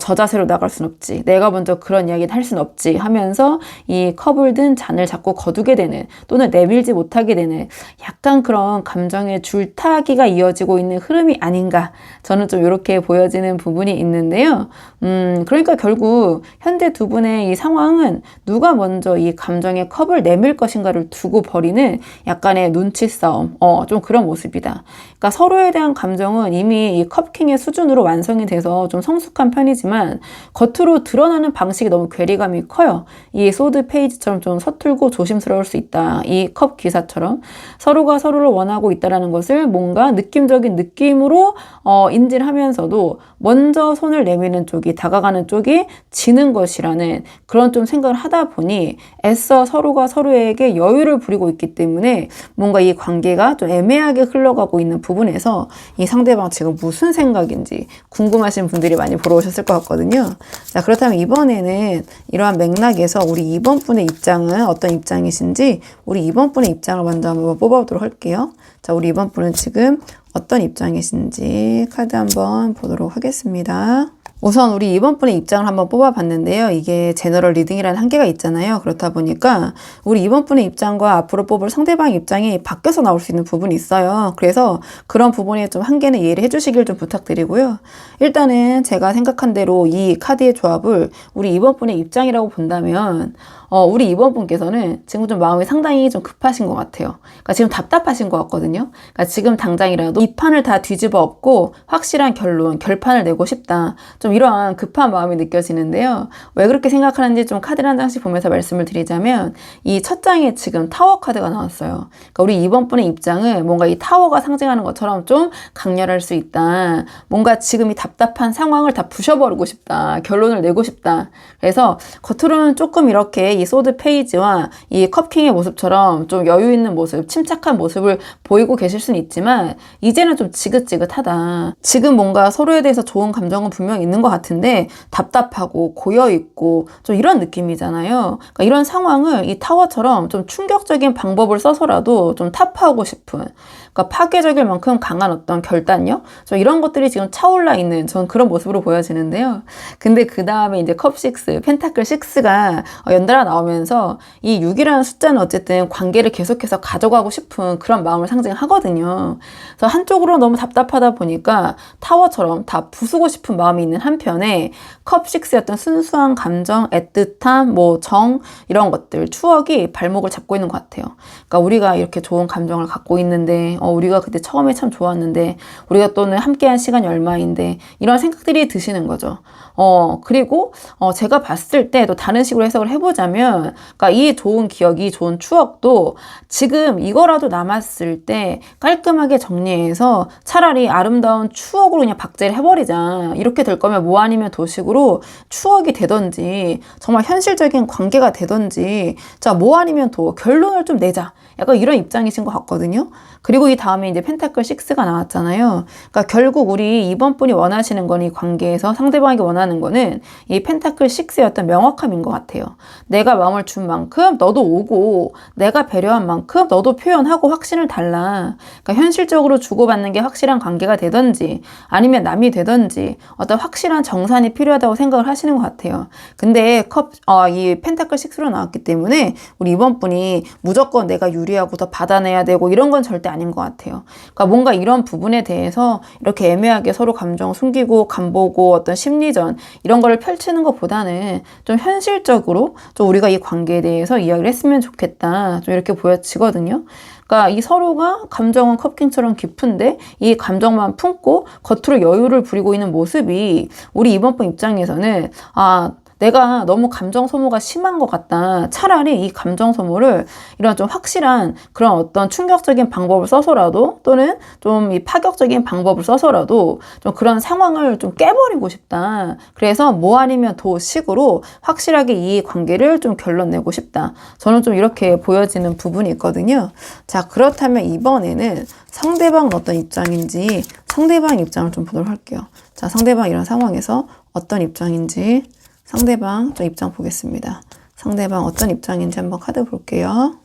저 자세로 나갈 순 없지, 내가 먼저 그런 이야기를 할 순 없지 하면서 이 컵을 든 잔을 자꾸 거두게 되는 또는 내밀지 못하게 되는 약간 그런 감정의 줄타기가 이어지고 있는 흐름이 아닌가. 저는 좀 이렇게 보여지는 부분이 있는데요. 그러니까 결국 현재 두 분의 이 상황은 누가 먼저 이 감정의 컵을 내밀 것인가를 두고 벌이는 약간의 눈치 싸움, 좀 그런 모습이다. 그러니까 서로에 대한 감정은 이미 이 컵킹의 수준으로 완성이 돼서 좀 성숙한 편이지만 겉으로 드러나는 방식이 너무 괴리감이 커요. 이 소드 페이지처럼 좀 서툴고 조심스러울 수 있다. 이 컵 기사처럼 서로가 서로를 원하고 있다는 것을 뭔가 느낌적인 느낌으로 인지를 하면서도 먼저 손을 내미는 쪽이, 다가가는 쪽이 지는 것이라는 그런 좀 생각을 하다 보니 애써 서로가 서로에게 여유를 부리고 있기 때문에 뭔가 이 관계가 좀 애매하게 흘러가고 있는 부분에서 이 상대방 지금 무슨 생각인지 궁금하신 분들이 많이 보러 오셨을 것 같거든요. 자, 그렇다면 이번에는 이러한 맥락에서 우리 2번 분의 입장은 어떤 입장이신지 우리 2번 분의 입장을 먼저 한번 뽑아보도록 할게요. 자, 우리 2번 분은 지금 어떤 입장이신지 카드 한번 보도록 하겠습니다. 우선 우리 이번 분의 입장을 한번 뽑아봤는데요. 이게 제너럴 리딩이라는 한계가 있잖아요. 그렇다 보니까 우리 이번 분의 입장과 앞으로 뽑을 상대방의 입장이 바뀌어서 나올 수 있는 부분이 있어요. 그래서 그런 부분에 좀 한계는 이해를 해주시길 좀 부탁드리고요. 일단은 제가 생각한 대로 이 카드의 조합을 우리 이번 분의 입장이라고 본다면 우리 이번 분께서는 지금 좀 마음이 상당히 좀 급하신 것 같아요. 그러니까 지금 답답하신 것 같거든요. 그러니까 지금 당장이라도 이 판을 다 뒤집어 엎고 확실한 결판을 내고 싶다. 좀 이러한 급한 마음이 느껴지는데요. 왜 그렇게 생각하는지 좀 카드를 한 장씩 보면서 말씀을 드리자면 이 첫 장에 지금 타워 카드가 나왔어요. 그러니까 우리 이번 분의 입장은 뭔가 이 타워가 상징하는 것처럼 좀 강렬할 수 있다. 뭔가 지금 이 답답한 상황을 다 부셔버리고 싶다. 결론을 내고 싶다. 그래서 겉으로는 조금 이렇게 이 소드 페이지와 이 컵킹의 모습처럼 좀 여유 있는 모습, 침착한 모습을 보이고 계실 수는 있지만 이제는 좀 지긋지긋하다. 지금 뭔가 서로에 대해서 좋은 감정은 분명히 있는 것 같은데 답답하고 고여있고 좀 이런 느낌이잖아요. 그러니까 이런 상황을 이 타워처럼 좀 충격적인 방법을 써서라도 좀 타파하고 싶은, 그러니까 파괴적일 만큼 강한 어떤 결단력? 좀 이런 것들이 지금 차올라 있는 전 그런 모습으로 보여지는데요. 근데 그 다음에 이제 컵 6, 펜타클 6가 연달아 나오면서 이 6이라는 숫자는 어쨌든 관계를 계속해서 가져가고 싶은 그런 마음을 상징하거든요. 그래서 한쪽으로 너무 답답하다 보니까 타워처럼 다 부수고 싶은 마음이 있는 한편에 컵 6의 어떤 순수한 감정, 애틋함, 정 이런 것들, 추억이 발목을 잡고 있는 것 같아요. 그러니까 우리가 이렇게 좋은 감정을 갖고 있는데 우리가 그때 처음에 참 좋았는데 우리가 또는 함께한 시간이 얼마인데 이런 생각들이 드시는 거죠. 그리고 제가 봤을 때 또 다른 식으로 해석을 해보자면 그러니까 이 좋은 기억이 좋은 추억도 지금 이거라도 남았을 때 깔끔하게 정리해서 차라리 아름다운 추억으로 그냥 박제를 해버리자. 이렇게 될 거면 뭐 아니면 도식으로 추억이 되던지 정말 현실적인 관계가 되던지 자 뭐 아니면 도 결론을 좀 내자. 약간 이런 입장이신 것 같거든요. 그리고 이 다음에 이제 펜타클 6가 나왔잖아요. 그러니까 결국 우리 이번 분이 원하시는 건 이 관계에서 상대방이 원하는 거는 이 펜타클 6의 어떤 명확함인 것 같아요. 내가 내가 마음을 준 만큼 너도 오고 내가 배려한 만큼 너도 표현하고 확신을 달라. 그러니까 현실적으로 주고받는 게 확실한 관계가 되든지 아니면 남이 되든지 어떤 확실한 정산이 필요하다고 생각을 하시는 것 같아요. 근데 이 펜타클 6로 나왔기 때문에 우리 이번 분이 무조건 내가 유리하고 더 받아내야 되고 이런 건 절대 아닌 것 같아요. 그러니까 뭔가 이런 부분에 대해서 이렇게 애매하게 서로 감정 숨기고 간보고 어떤 심리전 이런 거를 펼치는 것보다는 좀 현실적으로 좀 우리가 이 관계에 대해서 이야기를 했으면 좋겠다. 좀 이렇게 보여지거든요. 그러니까 이 서로가 감정은 컵킹처럼 깊은데 이 감정만 품고 겉으로 여유를 부리고 있는 모습이 우리 이번 분 입장에서는 내가 너무 감정 소모가 심한 것 같다. 차라리 이 감정 소모를 이런 좀 확실한 그런 어떤 충격적인 방법을 써서라도 또는 좀 이 파격적인 방법을 써서라도 좀 그런 상황을 좀 깨버리고 싶다. 그래서 뭐 아니면 도 식으로 확실하게 이 관계를 좀 결론 내고 싶다. 저는 좀 이렇게 보여지는 부분이 있거든요. 자, 그렇다면 이번에는 상대방은 어떤 입장인지 상대방 입장을 좀 보도록 할게요. 자, 상대방 이런 상황에서 어떤 입장인지 상대방 좀 입장 보겠습니다. 상대방 어떤 입장인지 한번 카드 볼게요.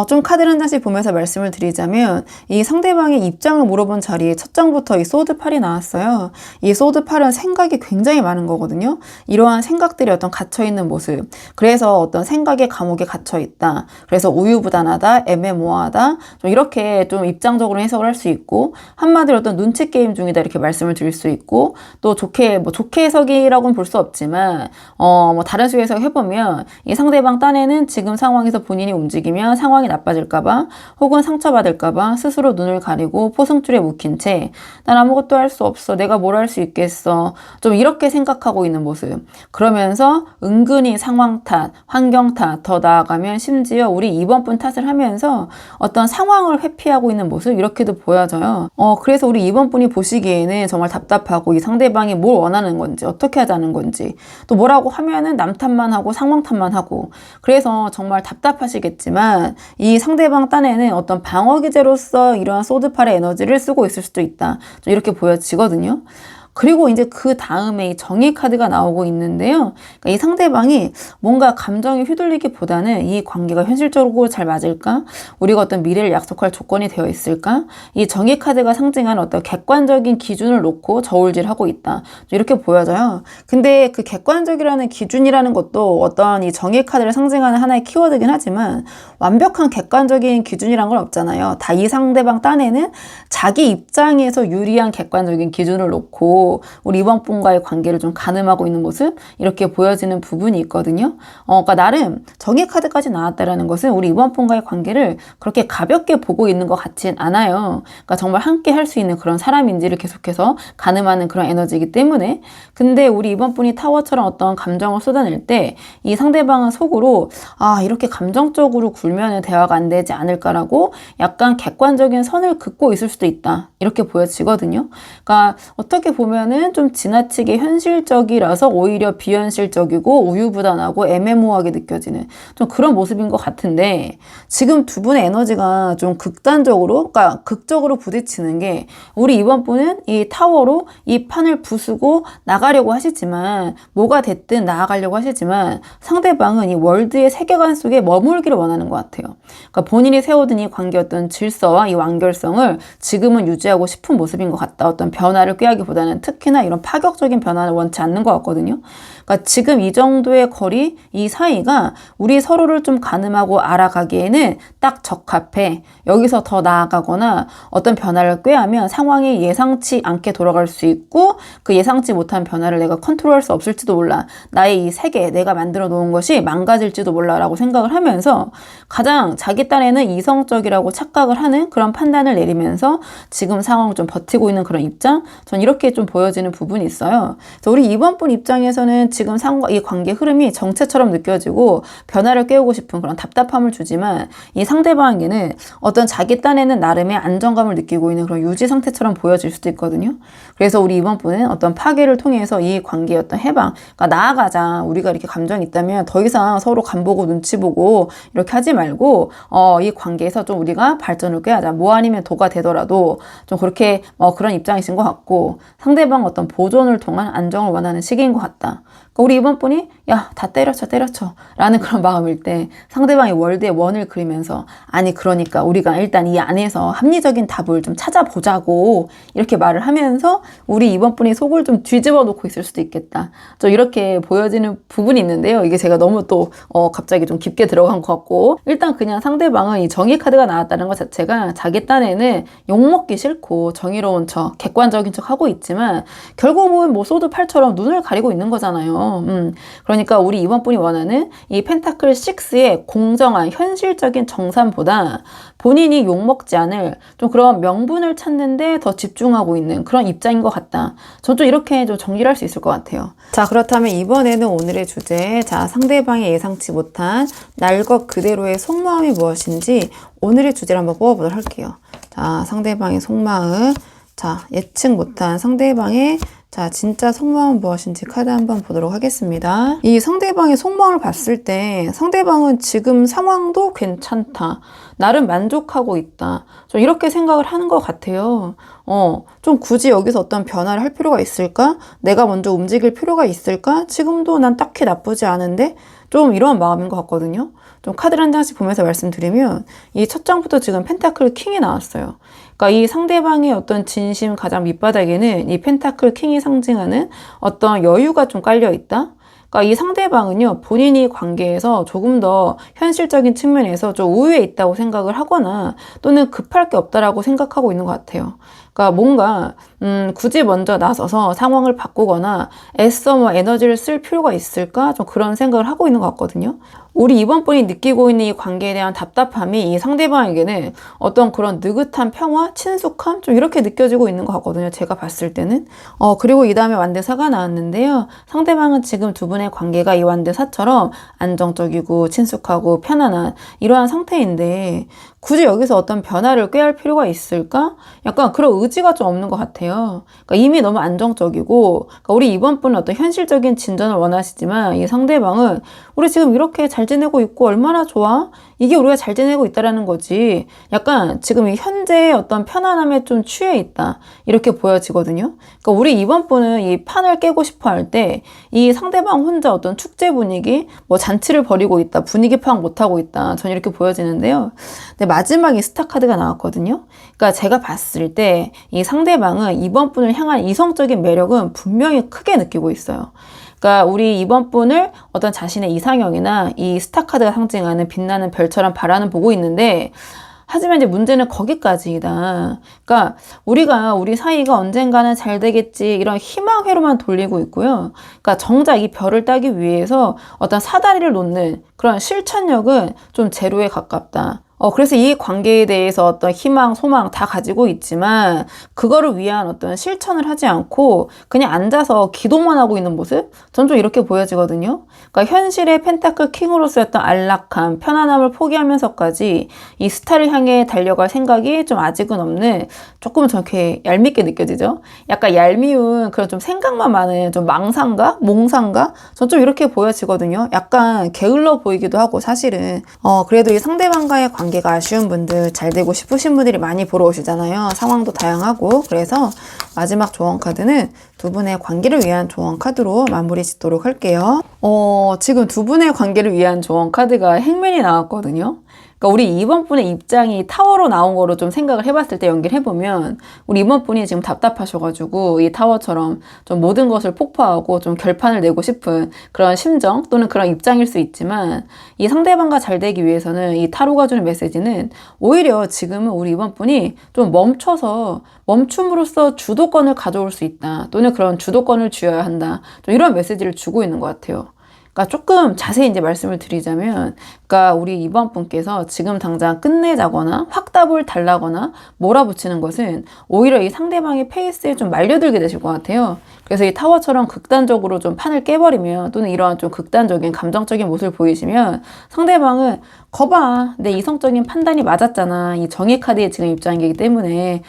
좀 카드를 한 장씩 보면서 말씀을 드리자면 이 상대방의 입장을 물어본 자리에 첫 장부터 이 소드 8이 나왔어요. 이 소드 8은 생각이 굉장히 많은 거거든요. 이러한 생각들이 어떤 갇혀있는 모습. 그래서 어떤 생각의 감옥에 갇혀있다. 그래서 우유부단하다, 애매모호하다. 좀 이렇게 좀 입장적으로 해석을 할 수 있고 한마디로 어떤 눈치 게임 중이다 이렇게 말씀을 드릴 수 있고 또 좋게 해석이라고는 볼 수 없지만 다른 식으로 해석해보면 이 상대방 딴에는 지금 상황에서 본인이 움직이면 상황이 나빠질까봐 혹은 상처받을까봐 스스로 눈을 가리고 포승줄에 묵힌 채 난 아무것도 할 수 없어. 내가 뭘 할 수 있겠어. 좀 이렇게 생각하고 있는 모습. 그러면서 은근히 상황 탓, 환경 탓, 더 나아가면 심지어 우리 이번 분 탓을 하면서 어떤 상황을 회피하고 있는 모습 이렇게도 보여져요. 그래서 우리 이번 분이 보시기에는 정말 답답하고 이 상대방이 뭘 원하는 건지 어떻게 하자는 건지 또 뭐라고 하면은 남 탓만 하고 상황 탓만 하고 그래서 정말 답답하시겠지만 이 상대방 딴에는 어떤 방어 기제로서 이러한 소드팔의 에너지를 쓰고 있을 수도 있다. 좀 이렇게 보여지거든요. 그리고 이제 그 다음에 이 정의 카드가 나오고 있는데요. 그러니까 이 상대방이 뭔가 감정에 휘둘리기보다는 이 관계가 현실적으로 잘 맞을까? 우리가 어떤 미래를 약속할 조건이 되어 있을까? 이 정의 카드가 상징하는 어떤 객관적인 기준을 놓고 저울질하고 있다. 이렇게 보여져요. 근데 그 객관적이라는 기준이라는 것도 어떤 이 정의 카드를 상징하는 하나의 키워드긴 하지만 완벽한 객관적인 기준이란 건 없잖아요. 다 이 상대방 딴에는 자기 입장에서 유리한 객관적인 기준을 놓고 우리 이번 분과의 관계를 좀 가늠하고 있는 모습 이렇게 보여지는 부분이 있거든요. 그러니까 나름 정의 카드까지 나왔다라는 것은 우리 이번 분과의 관계를 그렇게 가볍게 보고 있는 것 같진 않아요. 그러니까 정말 함께 할 수 있는 그런 사람인지를 계속해서 가늠하는 그런 에너지이기 때문에 근데 우리 이번 분이 타워처럼 어떤 감정을 쏟아낼 때 이 상대방은 속으로 이렇게 감정적으로 굴면은 대화가 안 되지 않을까라고 약간 객관적인 선을 긋고 있을 수도 있다. 이렇게 보여지거든요. 그러니까 어떻게 보면은 좀 지나치게 현실적이라서 오히려 비현실적이고 우유부단하고 애매모호하게 느껴지는 좀 그런 모습인 것 같은데 지금 두 분의 에너지가 좀 그러니까 극적으로 부딪히는 게 우리 이번 분은 이 타워로 이 판을 부수고 나가려고 하시지만 뭐가 됐든 나아가려고 하시지만 상대방은 이 월드의 세계관 속에 머물기를 원하는 것 같아요. 그러니까 본인이 세워둔 이 관계의 어떤 질서와 이 완결성을 지금은 유지하고 싶은 모습인 것 같다. 어떤 변화를 꾀하기보다는 특히나 이런 파격적인 변화를 원치 않는 것 같거든요. 그러니까 지금 이 정도의 거리, 이 사이가 우리 서로를 좀 가늠하고 알아가기에는 딱 적합해. 여기서 더 나아가거나 어떤 변화를 꾀하면 상황이 예상치 않게 돌아갈 수 있고 그 예상치 못한 변화를 내가 컨트롤할 수 없을지도 몰라. 나의 이 세계, 내가 만들어 놓은 것이 망가질지도 몰라 라고 생각을 하면서 가장 자기 딴에는 이성적이라고 착각을 하는 그런 판단을 내리면서 지금 상황을 좀 버티고 있는 그런 입장? 전 이렇게 좀 보여지는 부분이 있어요. 그래서 우리 이번 분 입장에서는 지금 이 관계 흐름이 정체처럼 느껴지고 변화를 깨우고 싶은 그런 답답함을 주지만 이 상대방에게는 어떤 자기 딴에는 나름의 안정감을 느끼고 있는 그런 유지 상태처럼 보여질 수도 있거든요. 그래서 우리 이번 분은 어떤 파괴를 통해서 이 관계의 어떤 해방, 그러니까 나아가자. 우리가 이렇게 감정이 있다면 더 이상 서로 간보고 눈치 보고 이렇게 하지 말고 이 관계에서 좀 우리가 발전을 꾀하자. 뭐 아니면 도가 되더라도 좀 그렇게 그런 입장이신 것 같고 상대방 어떤 보존을 통한 안정을 원하는 시기인 것 같다. 우리 이번 분이 야, 다 때려쳐 라는 그런 마음일 때 상대방이 월드의 원을 그리면서 아니 그러니까 우리가 일단 이 안에서 합리적인 답을 좀 찾아보자고 이렇게 말을 하면서 우리 이번 분이 속을 좀 뒤집어 놓고 있을 수도 있겠다. 좀 이렇게 보여지는 부분이 있는데요. 이게 제가 너무 또 갑자기 좀 깊게 들어간 것 같고 일단 그냥 상대방은 이 정의 카드가 나왔다는 것 자체가 자기 딴에는 욕먹기 싫고 정의로운 척 객관적인 척 하고 있지만 결국은 뭐 소드 8처럼 눈을 가리고 있는 거잖아요. 그러니까 우리 이번 분이 원하는 이 펜타클 6의 공정한 현실적인 정산보다 본인이 욕먹지 않을 좀 그런 명분을 찾는데 더 집중하고 있는 그런 입장인 것 같다. 전 좀 이렇게 좀 정리를 할 수 있을 것 같아요. 자, 그렇다면 이번에는 오늘의 주제, 자, 상대방이 예상치 못한 날 것 그대로의 속마음이 무엇인지 오늘의 주제를 한번 뽑아보도록 할게요. 자, 상대방의 속마음. 자, 예측 못한 상대방의 자, 진짜 속마음은 무엇인지 카드 한번 보도록 하겠습니다. 이 상대방의 속마음을 봤을 때 상대방은 지금 상황도 괜찮다. 나름 만족하고 있다. 좀 이렇게 생각을 하는 것 같아요. 좀 굳이 여기서 어떤 변화를 할 필요가 있을까? 내가 먼저 움직일 필요가 있을까? 지금도 난 딱히 나쁘지 않은데? 좀 이런 마음인 것 같거든요. 좀 카드를 한 장씩 보면서 말씀드리면 이 첫 장부터 지금 펜타클 킹이 나왔어요. 그러니까 이 상대방의 어떤 진심 가장 밑바닥에는 이 펜타클 킹이 상징하는 어떤 여유가 좀 깔려 있다. 그러니까 이 상대방은요, 본인이 관계에서 조금 더 현실적인 측면에서 좀 우위에 있다고 생각을 하거나 또는 급할 게 없다라고 생각하고 있는 것 같아요. 그러니까 뭔가 굳이 먼저 나서서 상황을 바꾸거나 애써 뭐 에너지를 쓸 필요가 있을까? 좀 그런 생각을 하고 있는 것 같거든요. 우리 이번 분이 느끼고 있는 이 관계에 대한 답답함이 이 상대방에게는 어떤 그런 느긋한 평화, 친숙함? 좀 이렇게 느껴지고 있는 것 같거든요. 제가 봤을 때는. 그리고 이 다음에 완대사가 나왔는데요. 상대방은 지금 두 분의 관계가 이 완대사처럼 안정적이고 친숙하고 편안한 이러한 상태인데 굳이 여기서 어떤 변화를 꾀할 필요가 있을까? 약간 그런 의지가 좀 없는 것 같아요. 그러니까 이미 너무 안정적이고, 그러니까 우리 이번 분은 어떤 현실적인 진전을 원하시지만 이 상대방은 우리 지금 이렇게 잘 지내고 있고 얼마나 좋아? 이게 우리가 잘 지내고 있다라는 거지. 약간 지금 이 현재의 어떤 편안함에 좀 취해 있다. 이렇게 보여지거든요. 그러니까 우리 이번 분은 이 판을 깨고 싶어 할 때 이 상대방 혼자 어떤 축제 분위기, 뭐 잔치를 벌이고 있다. 분위기 파악 못하고 있다. 전 이렇게 보여지는데요. 근데 마지막에 스타 카드가 나왔거든요. 그러니까 제가 봤을 때 이 상대방은 이번 분을 향한 이성적인 매력은 분명히 크게 느끼고 있어요. 그러니까 우리 이번 분을 어떤 자신의 이상형이나 이 스타 카드가 상징하는 빛나는 별처럼 바라는 보고 있는데 하지만 이제 문제는 거기까지이다. 그러니까 우리가 우리 사이가 언젠가는 잘 되겠지 이런 희망회로만 돌리고 있고요. 그러니까 정작 이 별을 따기 위해서 어떤 사다리를 놓는 그런 실천력은 좀 제로에 가깝다. 그래서 이 관계에 대해서 어떤 희망, 소망 다 가지고 있지만 그거를 위한 어떤 실천을 하지 않고 그냥 앉아서 기도만 하고 있는 모습? 전 좀 이렇게 보여지거든요. 그러니까 현실의 펜타클 킹으로서의 어떤 안락함, 편안함을 포기하면서까지 이 스타를 향해 달려갈 생각이 좀 아직은 없는 조금 저렇게 얄밉게 느껴지죠. 약간 얄미운 그런 좀 생각만 많은 좀 망상가? 몽상가? 전 좀 이렇게 보여지거든요. 약간 게을러 보이기도 하고 사실은 그래도 이 상대방과의 관계가 아쉬운 분들, 잘 되고 싶으신 분들이 많이 보러 오시잖아요. 상황도 다양하고. 그래서 마지막 조언 카드는 두 분의 관계를 위한 조언 카드로 마무리 짓도록 할게요. 지금 두 분의 관계를 위한 조언 카드가 행맨이 나왔거든요. 그러니까 우리 이번 분의 입장이 타워로 나온 거로 좀 생각을 해봤을 때 연기를 해보면 우리 이번 분이 지금 답답하셔가지고 이 타워처럼 좀 모든 것을 폭파하고 좀 결판을 내고 싶은 그런 심정 또는 그런 입장일 수 있지만 이 상대방과 잘 되기 위해서는 이 타로가 주는 메시지는 오히려 지금은 우리 이번 분이 좀 멈춤으로써 주도권을 가져올 수 있다. 또는 그런 주도권을 쥐어야 한다. 좀 이런 메시지를 주고 있는 것 같아요. 그러니까 조금 자세히 이제 말씀을 드리자면, 그러니까 우리 이번 분께서 지금 당장 끝내자거나 확답을 달라거나 몰아붙이는 것은 오히려 이 상대방의 페이스에 좀 말려들게 되실 것 같아요. 그래서 이 타워처럼 극단적으로 좀 판을 깨버리면 또는 이러한 좀 극단적인 감정적인 모습을 보이시면 상대방은 거봐, 내 이성적인 판단이 맞았잖아. 이 정의 카드의 지금 입장이기 때문에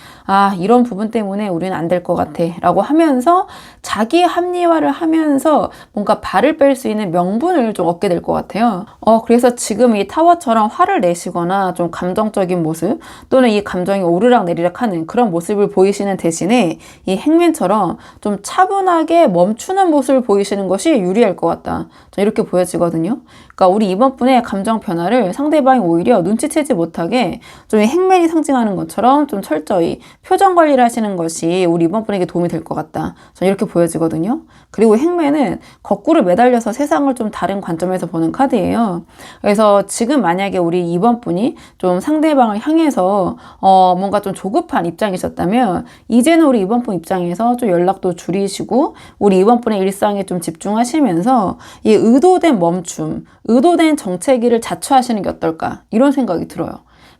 이런 부분 때문에 우리는 안 될 것 같아 라고 하면서 자기 합리화를 하면서 뭔가 발을 뺄 수 있는 명분을 좀 얻게 될 것 같아요. 그래서 지금 이 타워처럼 화를 내시거나 좀 감정적인 모습 또는 이 감정이 오르락 내리락 하는 그런 모습을 보이시는 대신에 이 행맨처럼 좀 차분하게 멈추는 모습을 보이시는 것이 유리할 것 같다. 이렇게 보여지거든요. 그러니까 우리 이번 분의 감정 변화를 상대방이 오히려 눈치채지 못하게 좀 이 행맨이 상징하는 것처럼 좀 철저히 표정 관리를 하시는 것이 우리 이번 분에게 도움이 될 것 같다. 이렇게 보여지거든요. 그리고 행맨은 거꾸로 매달려서 세상을 좀 다른 관점에서 보는 카드예요. 그래서 지금 만약에 우리 이번 분이 좀 상대방을 향해서 뭔가 좀 조급한 입장이셨다면 이제는 우리 이번 분 입장에서 좀 연락도 줄이시고 우리 이번 분의 일상에 좀 집중하시면서 이 의도된 멈춤, 의도된 정체기를 자처하시는 게 어떨까 이런 생각이 들어요.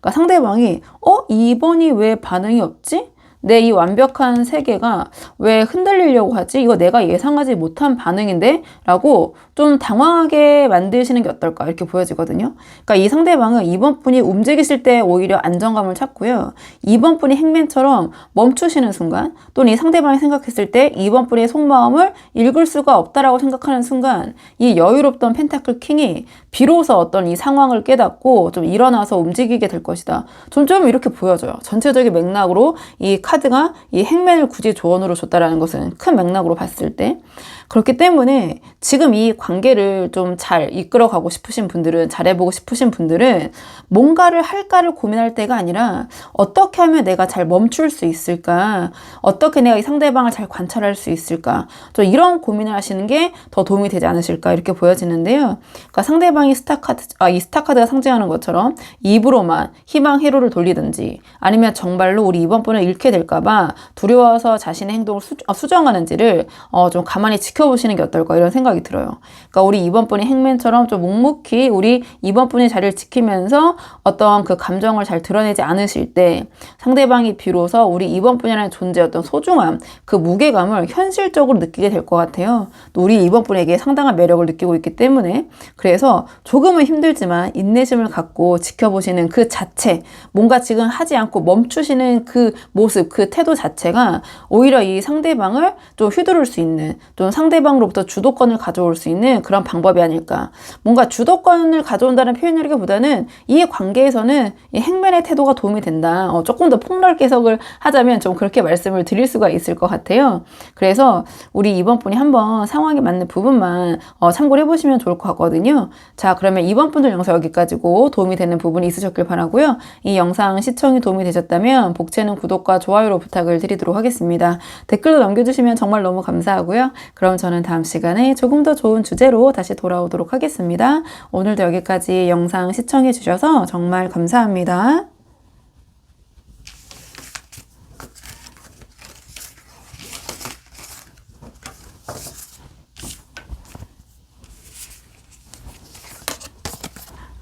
그러니까 상대방이 이번이 왜 반응이 없지? 내 이 완벽한 세계가 왜 흔들리려고 하지? 이거 내가 예상하지 못한 반응인데? 라고 좀 당황하게 만드시는 게 어떨까? 이렇게 보여지거든요. 그러니까 이 상대방은 이번 분이 움직이실 때 오히려 안정감을 찾고요. 이번 분이 행맨처럼 멈추시는 순간 또는 이 상대방이 생각했을 때 이번 분의 속마음을 읽을 수가 없다라고 생각하는 순간 이 여유롭던 펜타클 킹이 비로소 어떤 이 상황을 깨닫고 좀 일어나서 움직이게 될 것이다. 좀 이렇게 보여져요. 전체적인 맥락으로 이 카드가 이 행맨을 굳이 조언으로 줬다라는 것은 큰 맥락으로 봤을 때 그렇기 때문에 지금 이 관계를 좀 잘 이끌어가고 싶으신 분들은 잘해보고 싶으신 분들은 뭔가를 할까를 고민할 때가 아니라 어떻게 하면 내가 잘 멈출 수 있을까 어떻게 내가 이 상대방을 잘 관찰할 수 있을까 좀 이런 고민을 하시는 게 더 도움이 되지 않으실까 이렇게 보여지는데요. 그러니까 상대방이 이 스타카드가 상징하는 것처럼 입으로만 희망 회로를 돌리든지 아니면 정말로 우리 이번 분을 잃게 될까봐 두려워서 자신의 행동을 수정하는지를 좀 가만히 지켜보시는 게 어떨까 이런 생각이 들어요. 그러니까 우리 이번 분이 행맨처럼 좀 묵묵히 우리 이번 분이 자리를 지키면서 어떤 그 감정을 잘 드러내지 않으실 때 상대방이 비로소 우리 이번 분이라는 존재의 어떤 소중함, 그 무게감을 현실적으로 느끼게 될 것 같아요. 또 우리 이번 분에게 상당한 매력을 느끼고 있기 때문에 그래서 조금은 힘들지만 인내심을 갖고 지켜보시는 그 자체, 뭔가 지금 하지 않고 멈추시는 그 모습, 그 태도 자체가 오히려 이 상대방을 좀 휘두를 수 있는 좀 상대방으로부터 주도권을 가져올 수 있는 그런 방법이 아닐까. 뭔가 주도권을 가져온다는 표현이라기보다는 이 관계에서는 이 행맨의 태도가 도움이 된다. 조금 더 폭넓게 해석을 하자면 좀 그렇게 말씀을 드릴 수가 있을 것 같아요. 그래서 우리 이번 분이 한번 상황에 맞는 부분만 참고를 해보시면 좋을 것 같거든요. 자, 그러면 이번 분들 영상 여기까지고 도움이 되는 부분이 있으셨길 바라고요. 이 영상 시청이 도움이 되셨다면 복채는 구독과 좋아요로 부탁을 드리도록 하겠습니다. 댓글도 남겨주시면 정말 너무 감사하고요. 그럼 저는 다음 시간에 조금 더 좋은 주제로 다시 돌아오도록 하겠습니다. 오늘도 여기까지 영상 시청해 주셔서 정말 감사합니다.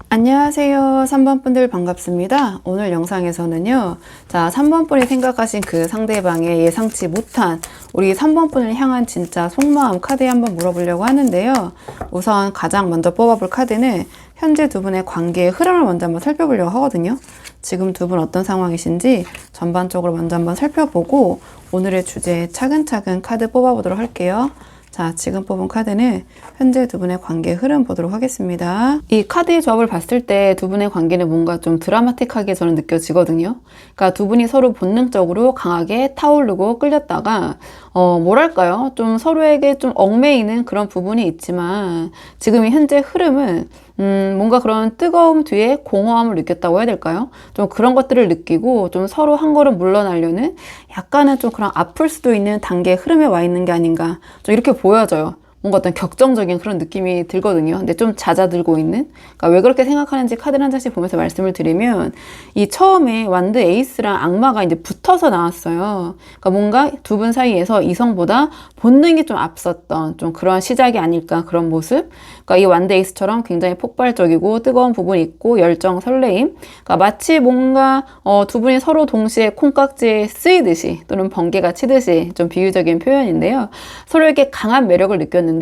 안녕하세요. 3번 분들 반갑습니다. 오늘 영상에서는요. 자, 3번 분이 생각하신 그 상대방의 예상치 못한 우리 3번 분을 향한 진짜 속마음 카드에 한번 물어보려고 하는데요. 우선 가장 먼저 뽑아볼 카드는 현재 두 분의 관계의 흐름을 먼저 한번 살펴보려고 하거든요. 지금 두 분 어떤 상황이신지 전반적으로 먼저 한번 살펴보고 오늘의 주제에 차근차근 카드 뽑아보도록 할게요. 자, 지금 뽑은 카드는 현재 두 분의 관계의 흐름 보도록 하겠습니다. 이 카드의 조합을 봤을 때 두 분의 관계는 뭔가 좀 드라마틱하게 저는 느껴지거든요. 그러니까 두 분이 서로 본능적으로 강하게 타오르고 끌렸다가 뭐랄까요? 좀 서로에게 좀 얽매이는 그런 부분이 있지만 지금 이 현재 흐름은 뭔가 그런 뜨거움 뒤에 공허함을 느꼈다고 해야 될까요? 좀 그런 것들을 느끼고 좀 서로 한 걸음 물러나려는 약간은 좀 그런 아플 수도 있는 단계의 흐름에 와 있는 게 아닌가 좀 이렇게 보여져요. 뭔가 어떤 격정적인 그런 느낌이 들거든요. 근데 좀 잦아들고 있는. 그러니까 왜 그렇게 생각하는지 카드 한 장씩 보면서 말씀을 드리면 이 처음에 완드 에이스랑 악마가 이제 붙어서 나왔어요. 그러니까 뭔가 두 분 사이에서 이성보다 본능이 좀 앞섰던 좀 그런 시작이 아닐까 그런 모습. 그러니까 이 완드 에이스처럼 굉장히 폭발적이고 뜨거운 부분이 있고 열정, 설레임. 그러니까 마치 뭔가 두 분이 서로 동시에 콩깍지에 쓰이듯이 또는 번개가 치듯이 좀 비유적인 표현인데요. 서로에게 강한 매력을 느꼈는데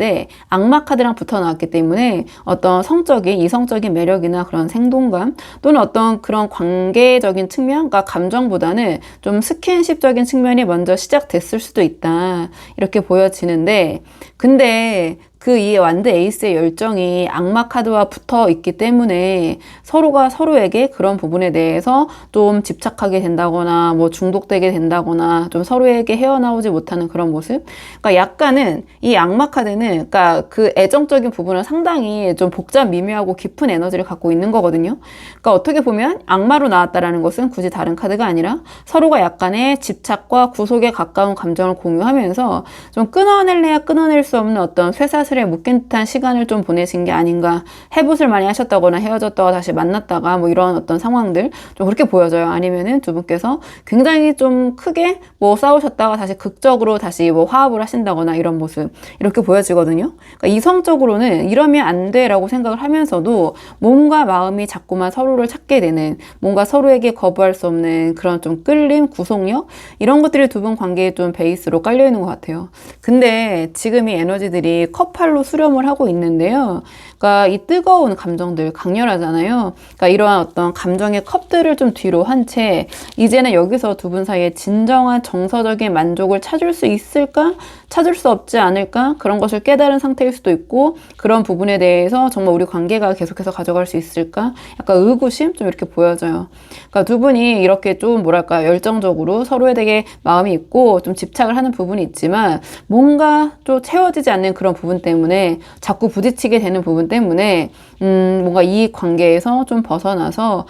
악마 카드랑 붙어 나왔기 때문에 어떤 성적인 이성적인 매력이나 그런 생동감 또는 어떤 그런 관계적인 측면, 그러니까 감정보다는 좀 스킨십적인 측면이 먼저 시작됐을 수도 있다 이렇게 보여지는데 근데 그 이 완드 에이스의 열정이 악마 카드와 붙어 있기 때문에 서로가 서로에게 그런 부분에 대해서 좀 집착하게 된다거나 뭐 중독되게 된다거나 좀 서로에게 헤어나오지 못하는 그런 모습. 그러니까 약간은 이 악마 카드는 그러니까 그 애정적인 부분은 상당히 좀 복잡 미묘하고 깊은 에너지를 갖고 있는 거거든요. 그러니까 어떻게 보면 악마로 나왔다라는 것은 굳이 다른 카드가 아니라 서로가 약간의 집착과 구속에 가까운 감정을 공유하면서 좀 끊어낼래야 끊어낼 수 없는 어떤 쇠사슬에 묶인 듯한 시간을 좀 보내신 게 아닌가. 해붓을 많이 하셨다거나 헤어졌다가 다시 만났다가 뭐 이런 어떤 상황들 좀 그렇게 보여져요. 아니면은 두 분께서 굉장히 좀 크게 뭐 싸우셨다가 다시 극적으로 다시 뭐 화합을 하신다거나 이런 모습 이렇게 보여지거든요. 그러니까 이성적으로는 이러면 안 돼라고 생각을 하면서도 몸과 마음이 자꾸만 서로를 찾게 되는 뭔가 서로에게 거부할 수 없는 그런 좀 끌림, 구속력 이런 것들이 두 분 관계에 좀 베이스로 깔려 있는 것 같아요. 근데 지금 이 에너지들이 컵팔로 수렴을 하고 있는데요. 그러니까 이 뜨거운 감정들 강렬하잖아요. 그러니까 이러한 어떤 감정의 컵들을 좀 뒤로 한 채 이제는 여기서 두 분 사이에 진정한 정서적인 만족을 찾을 수 있을까? 찾을 수 없지 않을까? 그런 것을 깨달은 상태일 수도 있고 그런 부분에 대해서 정말 우리 관계가 계속해서 가져갈 수 있을까? 약간 의구심? 좀 이렇게 보여져요. 그러니까 두 분이 이렇게 좀 뭐랄까 열정적으로 서로에게 마음이 있고 좀 집착을 하는 부분이 있지만 뭔가 좀 채워지지 않는 그런 부분 때문에 자꾸 부딪히게 되는 부분 때문에 뭔가 이 관계에서 좀 벗어나서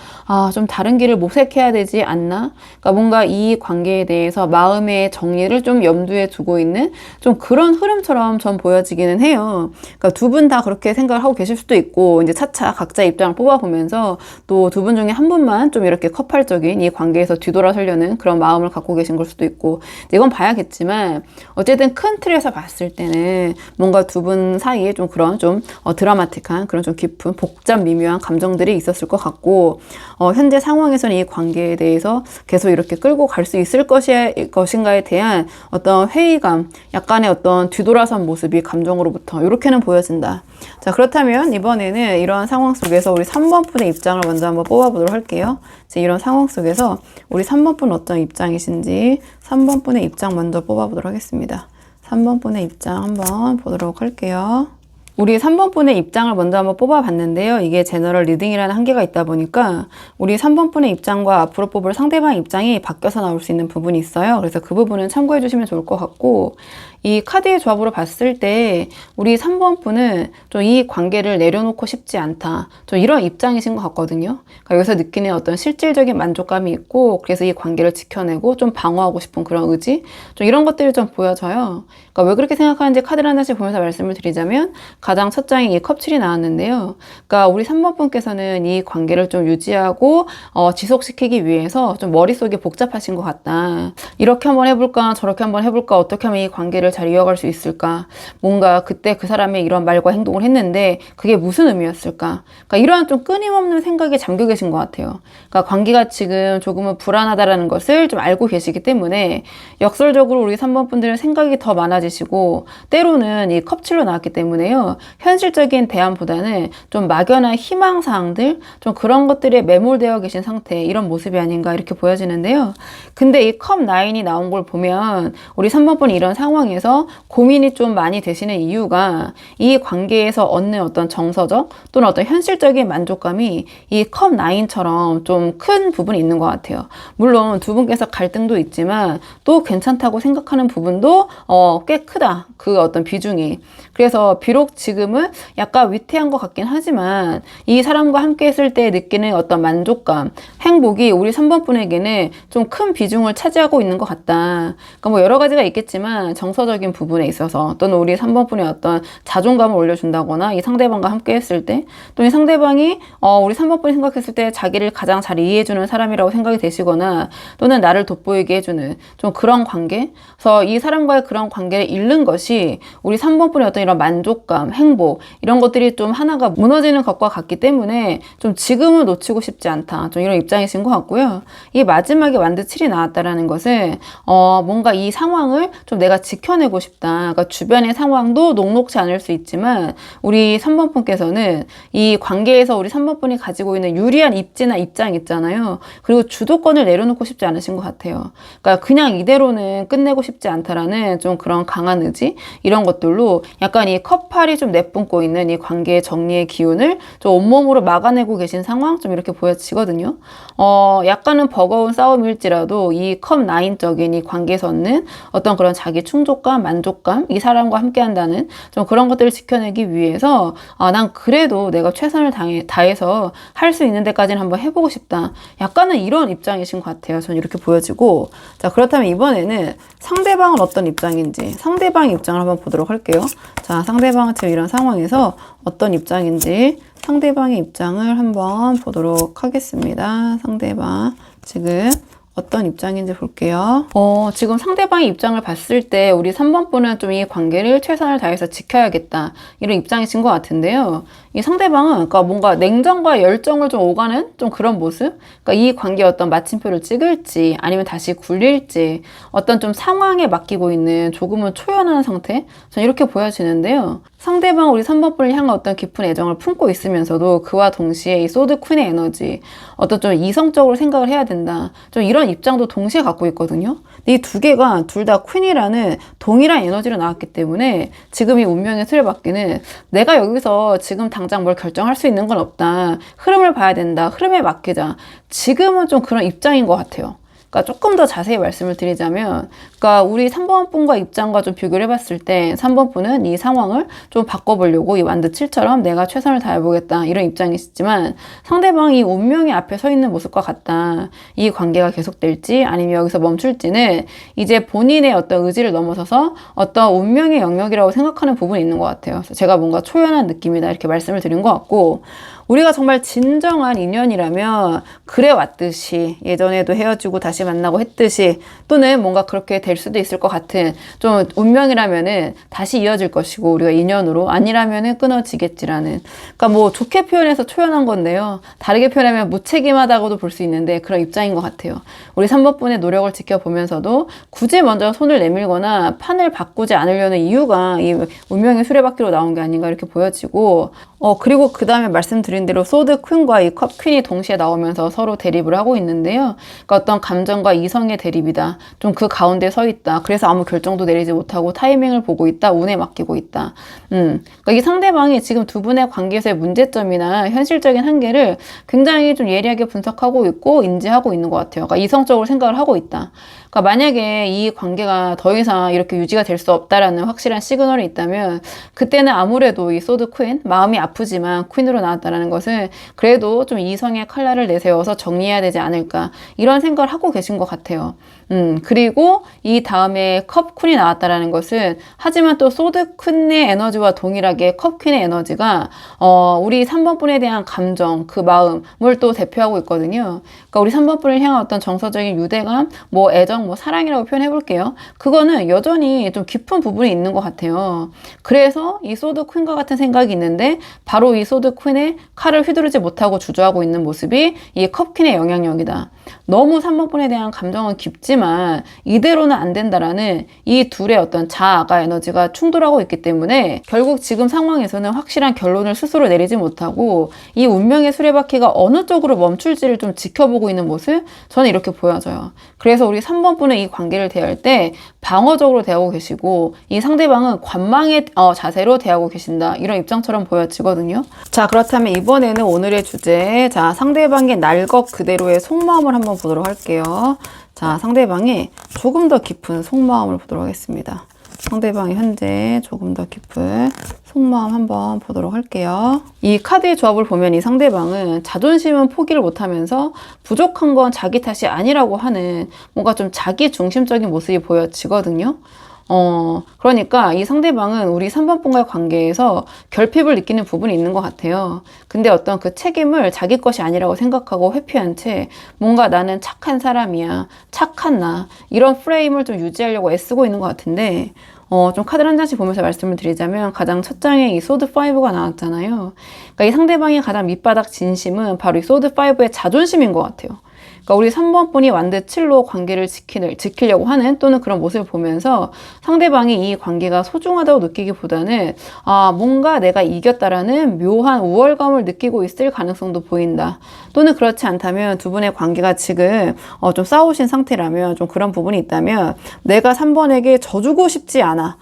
좀 다른 길을 모색해야 되지 않나? 그러니까 뭔가 이 관계에 대해서 마음의 정리를 좀 염두에 두고 있는 좀 그런 흐름처럼 전 보여지기는 해요. 그러니까 두 분 다 그렇게 생각을 하고 계실 수도 있고 이제 차차 각자 입장을 뽑아보면서 또 두 분 중에 한 분만 좀 이렇게 커플적인 이 관계에서 뒤돌아서려는 그런 마음을 갖고 계신 걸 수도 있고 이건 봐야겠지만 어쨌든 큰 틀에서 봤을 때는 뭔가 두 분 사이에 좀 그런 좀 드라마틱한 그런 좀 깊은 복잡 미묘한 감정들이 있었을 것 같고 현재 상황에서는 이 관계에 대해서 계속 이렇게 끌고 갈 수 있을 것인가에 대한 어떤 회의감 약간의 어떤 뒤돌아선 모습이 감정으로부터 이렇게는 보여진다. 자, 그렇다면 이번에는 이러한 상황 속에서 우리 3번 분의 입장을 먼저 한번 뽑아보도록 할게요. 이런 상황 속에서 우리 3번 분 어떤 입장이신지 3번 분의 입장 먼저 뽑아보도록 하겠습니다. 3번 분의 입장 한번 보도록 할게요. 우리 3번 분의 입장을 먼저 한번 뽑아봤는데요. 이게 제너럴 리딩이라는 한계가 있다 보니까 우리 3번 분의 입장과 앞으로 뽑을 상대방 입장이 바뀌어서 나올 수 있는 부분이 있어요. 그래서 그 부분은 참고해 주시면 좋을 것 같고 이 카드의 조합으로 봤을 때 우리 3번 분은 좀 이 관계를 내려놓고 싶지 않다. 좀 이런 입장이신 것 같거든요. 그러니까 여기서 느끼는 어떤 실질적인 만족감이 있고 그래서 이 관계를 지켜내고 좀 방어하고 싶은 그런 의지? 좀 이런 것들이 좀 보여져요. 그러니까 왜 그렇게 생각하는지 카드를 하나씩 보면서 말씀을 드리자면 가장 첫 장에 이 컵7이 나왔는데요. 그러니까 우리 3번 분께서는 이 관계를 좀 유지하고 지속시키기 위해서 좀 머릿속이 복잡하신 것 같다. 이렇게 한번 해볼까 저렇게 한번 해볼까 어떻게 하면 이 관계를 잘 이어갈 수 있을까? 뭔가 그때 그 사람의 이런 말과 행동을 했는데 그게 무슨 의미였을까? 그러니까 이러한 좀 끊임없는 생각에 잠겨 계신 것 같아요. 그러니까 관계가 지금 조금은 불안하다라는 것을 좀 알고 계시기 때문에 역설적으로 우리 3번 분들은 생각이 더 많아지시고 때로는 이 컵7로 나왔기 때문에요. 현실적인 대안보다는 좀 막연한 희망사항들 좀 그런 것들에 매몰되어 계신 상태 이런 모습이 아닌가 이렇게 보여지는데요. 근데 이 컵9이 나온 걸 보면 우리 3번 분이 이런 상황에서 고민이 좀 많이 되시는 이유가 이 관계에서 얻는 어떤 정서적 또는 어떤 현실적인 만족감이 이 컵9처럼 좀 큰 부분이 있는 것 같아요. 물론 두 분께서 갈등도 있지만 또 괜찮다고 생각하는 부분도 꽤 크다. 그 어떤 비중이. 그래서 비록 지금은 약간 위태한 것 같긴 하지만 이 사람과 함께 했을 때 느끼는 어떤 만족감, 행복이 우리 3번 분에게는 좀 큰 비중을 차지하고 있는 것 같다. 그러니까 뭐 여러 가지가 있겠지만 정서적인 부분에 있어서 또는 우리 3번 분의 어떤 자존감을 올려준다거나 이 상대방과 함께 했을 때 또는 이 상대방이 우리 3번 분이 생각했을 때 자기를 가장 잘 이해해주는 사람이라고 생각이 되시거나 또는 나를 돋보이게 해주는 좀 그런 관계. 그래서 이 사람과의 그런 관계를 잃는 것이 우리 3번 분의 어떤 이런 만족감, 행복 이런 것들이 좀 하나가 무너지는 것과 같기 때문에 좀 지금은 놓치고 싶지 않다. 좀 이런 입장이신 것 같고요. 이 마지막에 완드 7이 나왔다라는 것은 뭔가 이 상황을 좀 내가 지켜내고 싶다. 그러니까 주변의 상황도 녹록지 않을 수 있지만 우리 3번 분께서는 이 관계에서 우리 3번 분이 가지고 있는 유리한 입지나 입장 있잖아요. 그리고 주도권을 내려놓고 싶지 않으신 것 같아요. 그러니까 그냥 이대로는 끝내고 싶지 않다라는 좀 그런 강한 의지 이런 것들로 약간 이 컵8이 좀 내뿜고 있는 이 관계의 정리의 기운을 좀 온몸으로 막아내고 계신 상황 좀 이렇게 보여지거든요. 약간은 버거운 싸움일지라도 이 컵9적인 이 관계에서는 어떤 그런 자기 충족감, 만족감, 이 사람과 함께 한다는 좀 그런 것들을 지켜내기 위해서 난 그래도 내가 최선을 다해서 할 수 있는 데까지는 한번 해보고 싶다. 약간은 이런 입장이신 것 같아요. 저는 이렇게 보여지고. 자, 그렇다면 이번에는 상대방은 어떤 입장인지 상대방의 입장을 한번 보도록 할게요. 자, 상대방은 지금 이런 상황에서 어떤 입장인지 상대방의 입장을 한번 보도록 하겠습니다. 상대방 지금 어떤 입장인지 볼게요. 지금 상대방의 입장을 봤을 때 우리 3번 분은 좀 이 관계를 최선을 다해서 지켜야겠다. 이런 입장이신 것 같은데요. 이 상대방은 그러니까 뭔가 냉정과 열정을 좀 오가는 좀 그런 모습? 그러니까 이 관계에 어떤 마침표를 찍을지 아니면 다시 굴릴지 어떤 좀 상황에 맡기고 있는 조금은 초연한 상태? 저는 이렇게 보여지는데요. 상대방 우리 3번 분을 향한 어떤 깊은 애정을 품고 있으면서도 그와 동시에 이 소드 퀸의 에너지 어떤 좀 이성적으로 생각을 해야 된다. 좀 이런 입장도 동시에 갖고 있거든요. 이 두 개가 둘 다 퀸이라는 동일한 에너지로 나왔기 때문에 지금 이 운명의 수레바퀴는 내가 여기서 지금 당장 뭘 결정할 수 있는 건 없다. 흐름을 봐야 된다. 흐름에 맡기자. 지금은 좀 그런 입장인 것 같아요. 그러니까 조금 더 자세히 말씀을 드리자면, 그러니까 우리 3번 분과 입장과 좀 비교를 해봤을 때 3번 분은 이 상황을 좀 바꿔보려고 이 완드 7처럼 내가 최선을 다해보겠다 이런 입장이시지만 상대방이 이 운명의 앞에 서 있는 모습과 같다. 이 관계가 계속될지 아니면 여기서 멈출지는 이제 본인의 어떤 의지를 넘어서서 어떤 운명의 영역이라고 생각하는 부분이 있는 것 같아요. 그래서 제가 뭔가 초연한 느낌이다 이렇게 말씀을 드린 것 같고, 우리가 정말 진정한 인연이라면 그래 왔듯이 예전에도 헤어지고 다시 만나고 했듯이 또는 뭔가 그렇게 될 수도 있을 것 같은 좀 운명이라면은 다시 이어질 것이고 우리가 인연으로 아니라면은 끊어지겠지라는, 그러니까 뭐 좋게 표현해서 초연한 건데요. 다르게 표현하면 무책임하다고도 볼 수 있는데 그런 입장인 것 같아요. 우리 3번 분의 노력을 지켜보면서도 굳이 먼저 손을 내밀거나 판을 바꾸지 않으려는 이유가 이 운명의 수레바퀴로 나온 게 아닌가 이렇게 보여지고, 그리고 그 다음에 말씀드린 대로 소드 퀸과 이 컵 퀸이 동시에 나오면서 서로 대립을 하고 있는데요. 그러니까 어떤 감정과 이성의 대립이다. 좀 그 가운데 서 있다. 그래서 아무 결정도 내리지 못하고 타이밍을 보고 있다. 운에 맡기고 있다. 그러니까 이 상대방이 지금 두 분의 관계에서의 문제점이나 현실적인 한계를 굉장히 좀 예리하게 분석하고 있고 인지하고 있는 것 같아요. 그러니까 이성적으로 생각을 하고 있다. 그러니까 만약에 이 관계가 더 이상 이렇게 유지가 될 수 없다라는 확실한 시그널이 있다면 그때는 아무래도 이 소드 퀸, 마음이 아프지만 퀸으로 나왔다라는 것은 그래도 좀 이성의 칼날을 내세워서 정리해야 되지 않을까 이런 생각을 하고 계신 것 같아요. 그리고 이 다음에 컵 퀸이 나왔다라는 것은 하지만 또 소드 퀸의 에너지와 동일하게 컵 퀸의 에너지가 우리 3번 분에 대한 감정, 그 마음을 또 대표하고 있거든요. 그러니까 우리 3번 분을 향한 어떤 정서적인 유대감, 뭐 애정, 뭐 사랑이라고 표현해 볼게요. 그거는 여전히 좀 깊은 부분이 있는 것 같아요. 그래서 이 소드 퀸과 같은 생각이 있는데 바로 이 소드 퀸의 칼을 휘두르지 못하고 주저하고 있는 모습이 이 컵 퀸의 영향력이다. 너무 3번 분에 대한 감정은 깊지만 이대로는 안 된다라는 이 둘의 어떤 자아가 에너지가 충돌하고 있기 때문에 결국 지금 상황에서는 확실한 결론을 스스로 내리지 못하고 이 운명의 수레바퀴가 어느 쪽으로 멈출지를 좀 지켜보고 있는 모습? 저는 이렇게 보여져요. 그래서 우리 3번 분은 이 관계를 대할 때 방어적으로 대하고 계시고 이 상대방은 관망의 자세로 대하고 계신다. 이런 입장처럼 보여지거든요. 자, 그렇다면 이번에는 오늘의 주제, 자, 상대방의 날 것 그대로의 속마음을 한번 보도록 할게요. 자, 상대방의 조금 더 깊은 속마음을 보도록 하겠습니다. 상대방이 현재 조금 더 깊은 속마음 한번 보도록 할게요. 이 카드의 조합을 보면 이 상대방은 자존심은 포기를 못하면서 부족한 건 자기 탓이 아니라고 하는 뭔가 좀 자기 중심적인 모습이 보여지거든요. 그러니까 이 상대방은 우리 3번 분과의 관계에서 결핍을 느끼는 부분이 있는 것 같아요. 근데 어떤 그 책임을 자기 것이 아니라고 생각하고 회피한 채 뭔가 나는 착한 사람이야, 착한 나, 이런 프레임을 좀 유지하려고 애쓰고 있는 것 같은데, 좀 카드를 한 장씩 보면서 말씀을 드리자면 가장 첫 장에 이 소드 5가 나왔잖아요. 그러니까 이 상대방의 가장 밑바닥 진심은 바로 이 소드 5의 자존심인 것 같아요. 그러니까 우리 3번 분이 완드 7로 관계를 지키려고 하는 또는 그런 모습을 보면서 상대방이 이 관계가 소중하다고 느끼기보다는 뭔가 내가 이겼다라는 묘한 우월감을 느끼고 있을 가능성도 보인다. 또는 그렇지 않다면 두 분의 관계가 지금 좀 싸우신 상태라면 좀 그런 부분이 있다면 내가 3번에게 져주고 싶지 않아.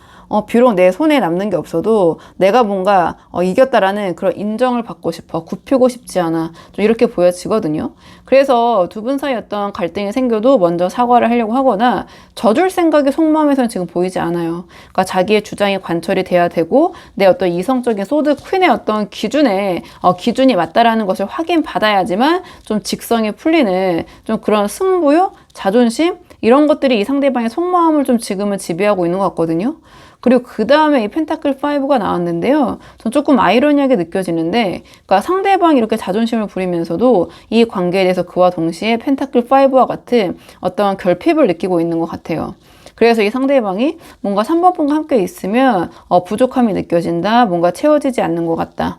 비록 내 손에 남는 게 없어도 내가 뭔가 이겼다라는 그런 인정을 받고 싶어, 굽히고 싶지 않아, 좀 이렇게 보여지거든요. 그래서 두 분 사이 어떤 갈등이 생겨도 먼저 사과를 하려고 하거나 져줄 생각이 속마음에서는 지금 보이지 않아요. 그러니까 자기의 주장이 관철이 돼야 되고 내 어떤 이성적인 소드 퀸의 어떤 기준이 맞다라는 것을 확인받아야지만 좀 직성이 풀리는 좀 그런 승부욕, 자존심 이런 것들이 이 상대방의 속마음을 좀 지금은 지배하고 있는 것 같거든요. 그리고 그 다음에 이 펜타클 5가 나왔는데요. 전 조금 아이러니하게 느껴지는데, 그러니까 상대방이 이렇게 자존심을 부리면서도 이 관계에 대해서 그와 동시에 펜타클 5와 같은 어떤 결핍을 느끼고 있는 것 같아요. 그래서 이 상대방이 뭔가 3번 분과 함께 있으면 부족함이 느껴진다, 뭔가 채워지지 않는 것 같다,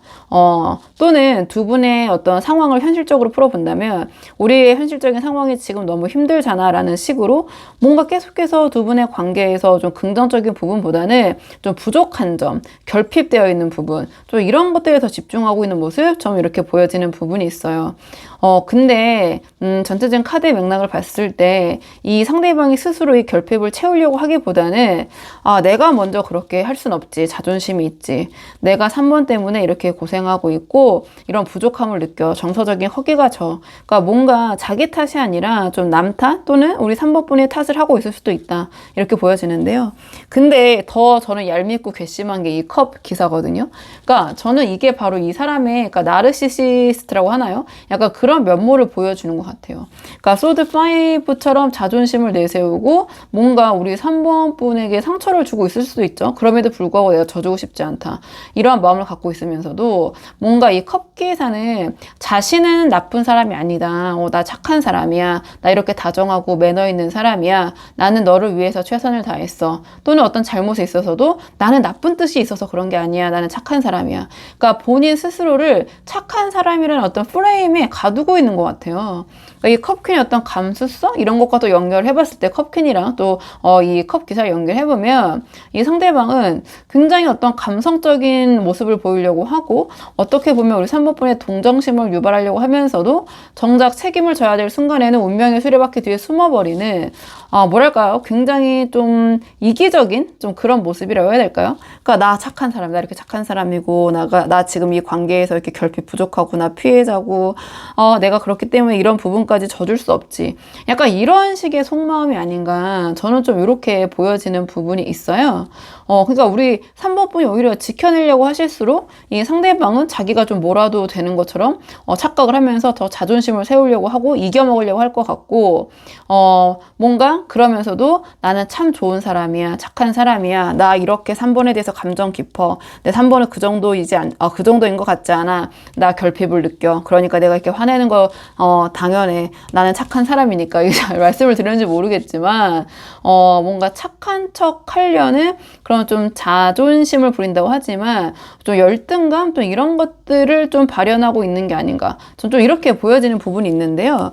또는 두 분의 어떤 상황을 현실적으로 풀어본다면 우리의 현실적인 상황이 지금 너무 힘들잖아 라는 식으로 뭔가 계속해서 두 분의 관계에서 좀 긍정적인 부분보다는 좀 부족한 점, 결핍되어 있는 부분, 좀 이런 것들에 더 집중하고 있는 모습 좀 이렇게 보여지는 부분이 있어요. 근데 전체적인 카드의 맥락을 봤을 때 이 상대방이 스스로 이 결핍을 채우려고 하기보다는 내가 먼저 그렇게 할 순 없지, 자존심이 있지, 내가 3번 때문에 이렇게 고생하고 있고 이런 부족함을 느껴, 정서적인 허기가 져. 그러니까 뭔가 자기 탓이 아니라 좀 남 탓 또는 우리 3번 분의 탓을 하고 있을 수도 있다, 이렇게 보여지는데요. 근데 더 저는 얄밉고 괘씸한 게 이 컵 기사거든요. 그러니까 저는 이게 바로 이 사람의, 그러니까 나르시시스트라고 하나요? 약간 그런 면모를 보여주는 것 같아요. 그러니까 소드 5처럼 자존심을 내세우고 뭔가 우리 3번 분에게 상처를 주고 있을 수도 있죠. 그럼에도 불구하고 내가 져주고 싶지 않다, 이러한 마음을 갖고 있으면서도 뭔가 이 컵 기사는 자신은 나쁜 사람이 아니다, 나 착한 사람이야, 나 이렇게 다정하고 매너 있는 사람이야, 나는 너를 위해서 최선을 다했어, 또는 어떤 잘못에 있어서도 나는 나쁜 뜻이 있어서 그런 게 아니야, 나는 착한 사람이야. 그러니까 본인 스스로를 착한 사람이라는 어떤 프레임에 가두고 있는 것 같아요. 그러니까 이 컵퀸의 어떤 감수성 이런 것과 또 연결해봤을 때 컵퀸이랑 또 이 컵 기사를 연결해보면 이 상대방은 굉장히 어떤 감성적인 모습을 보이려고 하고 어떻게 보면 우리 3번 분의 동정심을 유발하려고 하면서도 정작 책임을 져야 될 순간에는 운명의 수레바퀴 뒤에 숨어버리는 뭐랄까요? 굉장히 좀 이기적인 좀 그런 모습이라고 해야 될까요? 그러니까 나 착한 사람, 나 이렇게 착한 사람이고, 나 지금 이 관계에서 이렇게 결핍 부족하고, 나 피해자고, 내가 그렇기 때문에 이런 부분까지 져줄 수 없지. 약간 이런 식의 속마음이 아닌가. 저는 좀 이렇게 보여지는 부분이 있어요. 그러니까 우리 3번 분이 오히려 지켜내려고 하실수록 이 상대방은 자기가 좀 뭐라도 되는 것처럼 착각을 하면서 더 자존심을 세우려고 하고 이겨먹으려고 할 것 같고, 뭔가 그러면서도 나는 참 좋은 사람이야, 착한 사람이야, 나 이렇게 3번에 대해서 감정 깊어, 내 3번은 그 정도인 것 같지 않아, 나 결핍을 느껴, 그러니까 내가 이렇게 화내는 거 당연해, 나는 착한 사람이니까. 이게 잘 말씀을 드렸는지 모르겠지만 뭔가 착한 척 하려는 그런 좀 자존심을 부린다고 하지만 좀 열등감 또 이런 것들을 좀 발현하고 있는 게 아닌가, 좀 이렇게 보여지는 부분이 있는데요.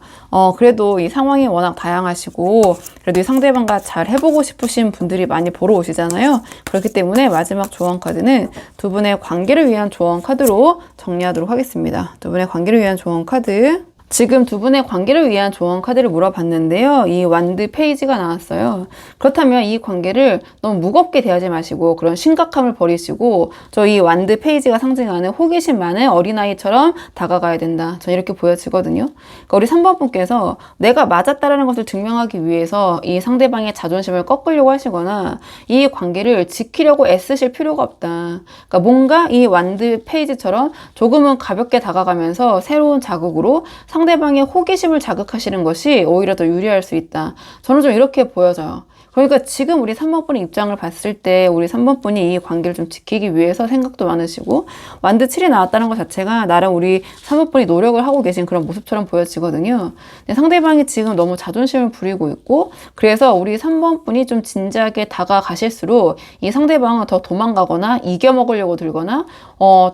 그래도 이 상황이 워낙 다양하시고 그래도 이 상대방과 잘 해보고 싶으신 분들이 많이 보러 오시잖아요. 그렇기 때문에 마지막 조언 카드는 두 분의 관계를 위한 조언 카드로 정리하도록 하겠습니다. 두 분의 관계를 위한 조언 카드, 지금 두 분의 관계를 위한 조언 카드를 물어봤는데요. 이 완드 페이지가 나왔어요. 그렇다면 이 관계를 너무 무겁게 대하지 마시고 그런 심각함을 버리시고 이 완드 페이지가 상징하는 호기심 많은 어린아이처럼 다가가야 된다, 전 이렇게 보여지거든요. 그러니까 우리 3번 분께서 내가 맞았다라는 것을 증명하기 위해서 이 상대방의 자존심을 꺾으려고 하시거나 이 관계를 지키려고 애쓰실 필요가 없다. 그러니까 뭔가 이 완드 페이지처럼 조금은 가볍게 다가가면서 새로운 자극으로 상대방의 호기심을 자극하시는 것이 오히려 더 유리할 수 있다. 저는 좀 이렇게 보여져요. 그러니까 지금 우리 3번 분의 입장을 봤을 때 우리 3번 분이 이 관계를 좀 지키기 위해서 생각도 많으시고 완드 7이 나왔다는 것 자체가 나랑 우리 3번 분이 노력을 하고 계신 그런 모습처럼 보여지거든요. 근데 상대방이 지금 너무 자존심을 부리고 있고 그래서 우리 3번 분이 좀 진지하게 다가가실수록 이 상대방은 더 도망가거나 이겨먹으려고 들거나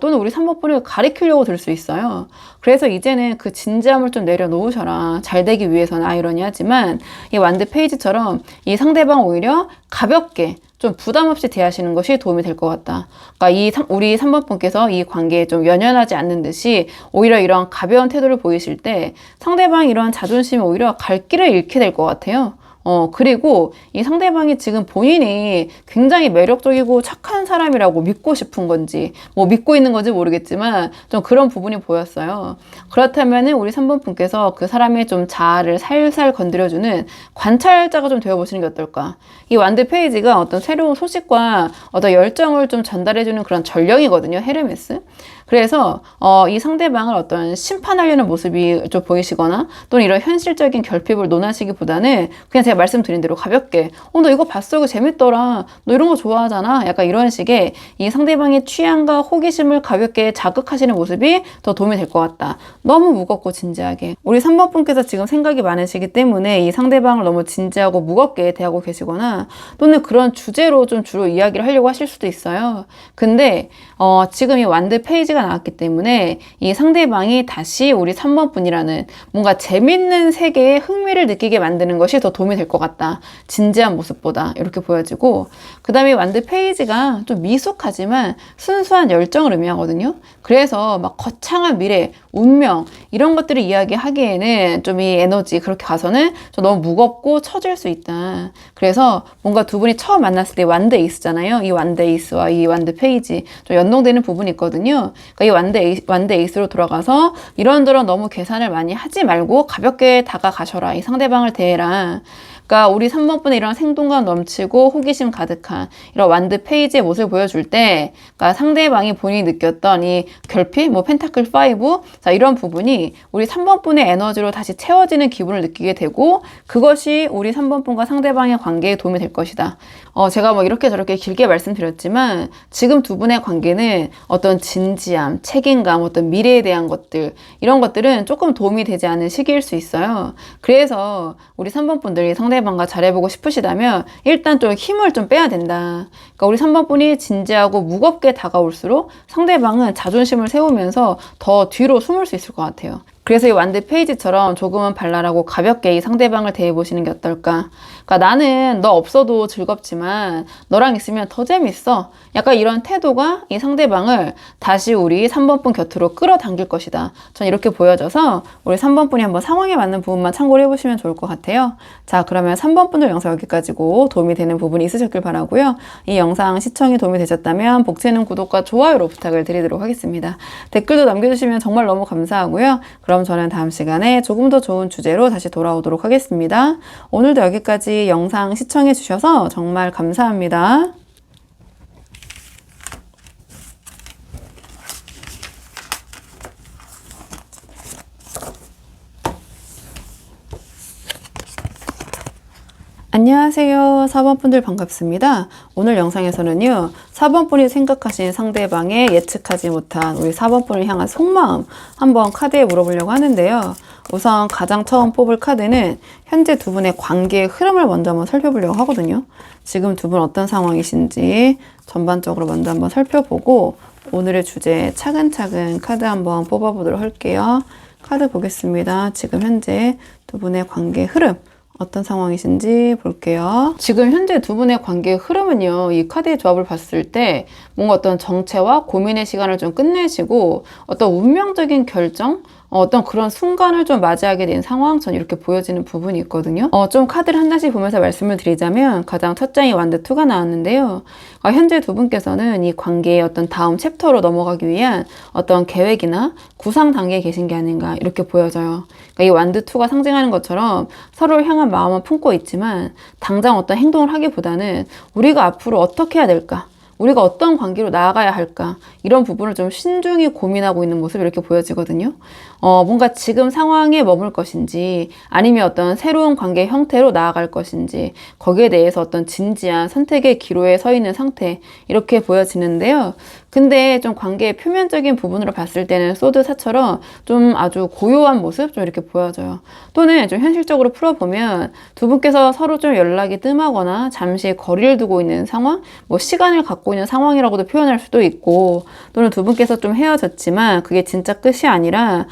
또는 우리 3번 분을 가리키려고 들 수 있어요. 그래서 이제는 그 진지함을 좀 내려놓으셔라. 잘 되기 위해서는 아이러니하지만 이 완드 페이지처럼 이 상대방 오히려 가볍게 좀 부담 없이 대하시는 것이 도움이 될 것 같다. 그러니까 우리 3번 분께서 이 관계에 좀 연연하지 않는 듯이 오히려 이런 가벼운 태도를 보이실 때 상대방이 이런 자존심이 오히려 갈 길을 잃게 될 것 같아요. 그리고 이 상대방이 지금 본인이 굉장히 매력적이고 착한 사람이라고 믿고 싶은 건지, 뭐 믿고 있는 건지 모르겠지만 좀 그런 부분이 보였어요. 그렇다면은 우리 3번 분께서 그 사람의 좀 자아를 살살 건드려주는 관찰자가 좀 되어보시는 게 어떨까? 이 완드 페이지가 어떤 새로운 소식과 어떤 열정을 좀 전달해주는 그런 전령이거든요. 헤르메스. 그래서 이 상대방을 어떤 심판하려는 모습이 좀 보이시거나 또는 이런 현실적인 결핍을 논하시기보다는 그냥 제가 말씀드린 대로 가볍게 너 이거 봤어? 이거 재밌더라. 너 이런 거 좋아하잖아. 약간 이런 식의 이 상대방의 취향과 호기심을 가볍게 자극하시는 모습이 더 도움이 될 것 같다. 너무 무겁고 진지하게. 우리 3번 분께서 지금 생각이 많으시기 때문에 이 상대방을 너무 진지하고 무겁게 대하고 계시거나 또는 그런 주제로 좀 주로 이야기를 하려고 하실 수도 있어요. 근데 지금 이 완드 페이지가 나왔기 때문에 이 상대방이 다시 우리 3번 분이라는 뭔가 재밌는 세계에 흥미를 느끼게 만드는 것이 더 도움이 될 것 같다. 진지한 모습보다 이렇게 보여지고, 그 다음에 완드 페이지가 좀 미숙하지만 순수한 열정을 의미하거든요. 그래서 막 거창한 미래, 운명 이런 것들을 이야기하기에는 좀 이 에너지 그렇게 가서는 좀 너무 무겁고 처질 수 있다. 그래서 뭔가 두 분이 처음 만났을 때 완드 에이스잖아요. 이 완드 에이스와 이 완드 페이지 좀 연동되는 부분이 있거든요. 그러니까 이 완드 에이스로 돌아가서 이런저런 너무 계산을 많이 하지 말고 가볍게 다가가셔라. 이 상대방을 대해라. 그러니까 우리 3번 분의 이런 생동감 넘치고 호기심 가득한 이런 완드 페이지의 모습을 보여줄 때, 그러니까 상대방이 본인이 느꼈던 이 결핍, 뭐 펜타클 5, 자 이런 부분이 우리 3번 분의 에너지로 다시 채워지는 기분을 느끼게 되고, 그것이 우리 3번 분과 상대방의 관계에 도움이 될 것이다. 제가 뭐 이렇게 저렇게 길게 말씀드렸지만 지금 두 분의 관계는 어떤 진지함, 책임감, 어떤 미래에 대한 것들 이런 것들은 조금 도움이 되지 않은 시기일 수 있어요. 그래서 우리 3번 분들이 상대방과 잘해보고 싶으시다면 일단 좀 힘을 좀 빼야 된다. 그러니까 우리 3번 분이 진지하고 무겁게 다가올수록 상대방은 자존심을 세우면서 더 뒤로 숨을 수 있을 것 같아요. 그래서 이 완드 페이지처럼 조금은 발랄하고 가볍게 이 상대방을 대해보시는 게 어떨까? 그러니까 나는 너 없어도 즐겁지만 너랑 있으면 더 재밌어. 약간 이런 태도가 이 상대방을 다시 우리 3번 분 곁으로 끌어당길 것이다. 전 이렇게 보여져서 우리 3번 분이 한번 상황에 맞는 부분만 참고를 해보시면 좋을 것 같아요. 자, 그러면 3번 분들 영상 여기까지고 도움이 되는 부분이 있으셨길 바라고요. 이 영상 시청이 도움이 되셨다면 복채는 구독과 좋아요로 부탁을 드리도록 하겠습니다. 댓글도 남겨주시면 정말 너무 감사하고요. 그럼 저는 다음 시간에 조금 더 좋은 주제로 다시 돌아오도록 하겠습니다. 오늘도 여기까지 영상 시청해 주셔서 정말 감사합니다. 안녕하세요. 4번 분들 반갑습니다. 오늘 영상에서는요, 4번 분이 생각하신 상대방의 예측하지 못한 우리 4번 분을 향한 속마음 한번 카드에 물어보려고 하는데요. 우선 가장 처음 뽑을 카드는 현재 두 분의 관계의 흐름을 먼저 한번 살펴보려고 하거든요. 지금 두 분 어떤 상황이신지 전반적으로 먼저 한번 살펴보고 오늘의 주제 차근차근 카드 한번 뽑아보도록 할게요. 카드 보겠습니다. 지금 현재 두 분의 관계의 흐름 어떤 상황이신지 볼게요. 지금 현재 두 분의 관계의 흐름은요, 이 카드의 조합을 봤을 때 뭔가 어떤 정체와 고민의 시간을 좀 끝내시고 어떤 운명적인 결정, 어떤 그런 순간을 좀 맞이하게 된 상황, 전 이렇게 보여지는 부분이 있거든요. 좀 카드를 하나씩 보면서 말씀을 드리자면 가장 첫 장이 완드 2가 나왔는데요. 현재 두 분께서는 이 관계의 어떤 다음 챕터로 넘어가기 위한 어떤 계획이나 구상 단계에 계신 게 아닌가 이렇게 보여져요. 그러니까 이 완드 2가 상징하는 것처럼 서로를 향한 마음은 품고 있지만 당장 어떤 행동을 하기보다는 우리가 앞으로 어떻게 해야 될까? 우리가 어떤 관계로 나아가야 할까? 이런 부분을 좀 신중히 고민하고 있는 모습이 이렇게 보여지거든요. 뭔가 지금 상황에 머물 것인지 아니면 어떤 새로운 관계 형태로 나아갈 것인지 거기에 대해서 어떤 진지한 선택의 기로에 서 있는 상태 이렇게 보여지는데요. 근데 좀 관계의 표면적인 부분으로 봤을 때는 소드사처럼 좀 아주 고요한 모습 좀 이렇게 보여져요. 또는 좀 현실적으로 풀어보면 두 분께서 서로 좀 연락이 뜸하거나 잠시 거리를 두고 있는 상황, 뭐 시간을 갖고 있는 상황이라고도 표현할 수도 있고, 또는 두 분께서 좀 헤어졌지만 그게 진짜 끝이 아니라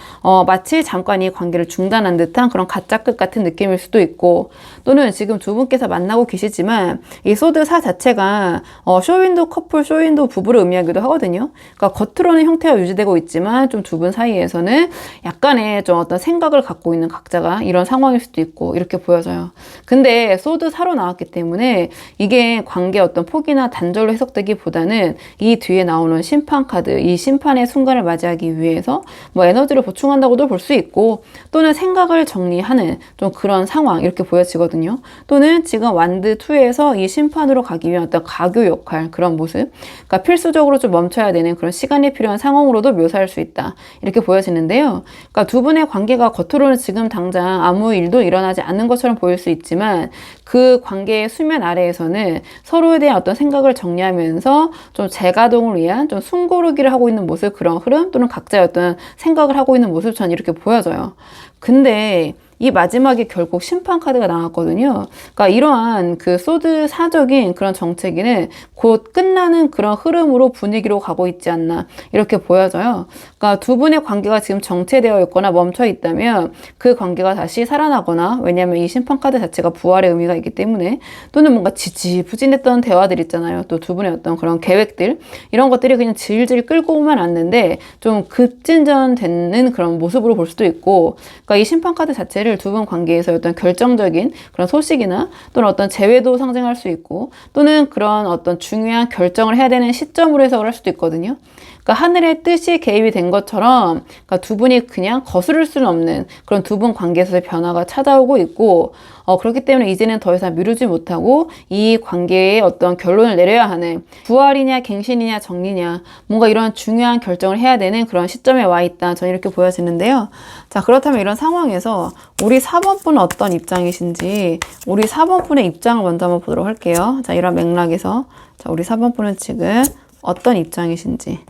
마치 잠깐 이 관계를 중단한 듯한 그런 가짜 끝 같은 느낌일 수도 있고, 또는 지금 두 분께서 만나고 계시지만 이 소드 4 자체가 쇼윈도 커플, 쇼윈도 부부를 의미하기도 하거든요. 그러니까 겉으로는 형태가 유지되고 있지만 좀 두 분 사이에서는 약간의 좀 어떤 생각을 갖고 있는 각자가 이런 상황일 수도 있고 이렇게 보여져요. 근데 소드 4로 나왔기 때문에 이게 관계의 어떤 포기나 단절로 해석되기보다는 이 뒤에 나오는 심판 카드, 이 심판의 순간을 맞이하기 위해서 뭐 에너지를 보충한다고도 볼 수 있고, 또는 생각을 정리하는 좀 그런 상황 이렇게 보여지거든요. 또는 지금 완드 2에서 이 심판으로 가기 위한 어떤 가교 역할, 그런 모습, 그러니까 필수적으로 좀 멈춰야 되는 그런 시간이 필요한 상황으로도 묘사할 수 있다 이렇게 보여지는데요. 그러니까 두 분의 관계가 겉으로는 지금 당장 아무 일도 일어나지 않는 것처럼 보일 수 있지만 그 관계의 수면 아래에서는 서로에 대한 어떤 생각을 정리하면서 좀 재가동을 위한 좀 숨고르기를 하고 있는 모습, 그런 흐름, 또는 각자의 어떤 생각을 하고 있는 모습처럼 이렇게 보여져요. 근데 이 마지막에 결국 심판 카드가 나왔거든요. 그러니까 이러한 그 소드 사적인 그런 정체기는 곧 끝나는 그런 흐름으로 분위기로 가고 있지 않나 이렇게 보여져요. 그러니까 두 분의 관계가 지금 정체되어 있거나 멈춰 있다면 그 관계가 다시 살아나거나, 왜냐하면 이 심판 카드 자체가 부활의 의미가 있기 때문에, 또는 뭔가 지지부진했던 대화들 있잖아요. 또 두 분의 어떤 그런 계획들, 이런 것들이 그냥 질질 끌고 오면 않는데 좀 급진전되는 그런 모습으로 볼 수도 있고, 그러니까 이 심판 카드 자체를 두 분 관계에서 어떤 결정적인 그런 소식이나 또는 어떤 재회도 상징할 수 있고, 또는 그런 어떤 중요한 결정을 해야 되는 시점으로 해석을 할 수도 있거든요. 그러니까 하늘의 뜻이 개입이 된 것처럼, 그러니까 두 분이 그냥 거스를 수는 없는 그런 두 분 관계에서의 변화가 찾아오고 있고, 그렇기 때문에 이제는 더 이상 미루지 못하고 이 관계에 어떤 결론을 내려야 하는, 부활이냐 갱신이냐 정리냐, 뭔가 이런 중요한 결정을 해야 되는 그런 시점에 와 있다, 저는 이렇게 보여지는데요. 자, 그렇다면 이런 상황에서 우리 4번 분은 어떤 입장이신지, 우리 4번 분의 입장을 먼저 한번 보도록 할게요. 자, 이런 맥락에서 자, 우리 4번 분은 지금 어떤 입장이신지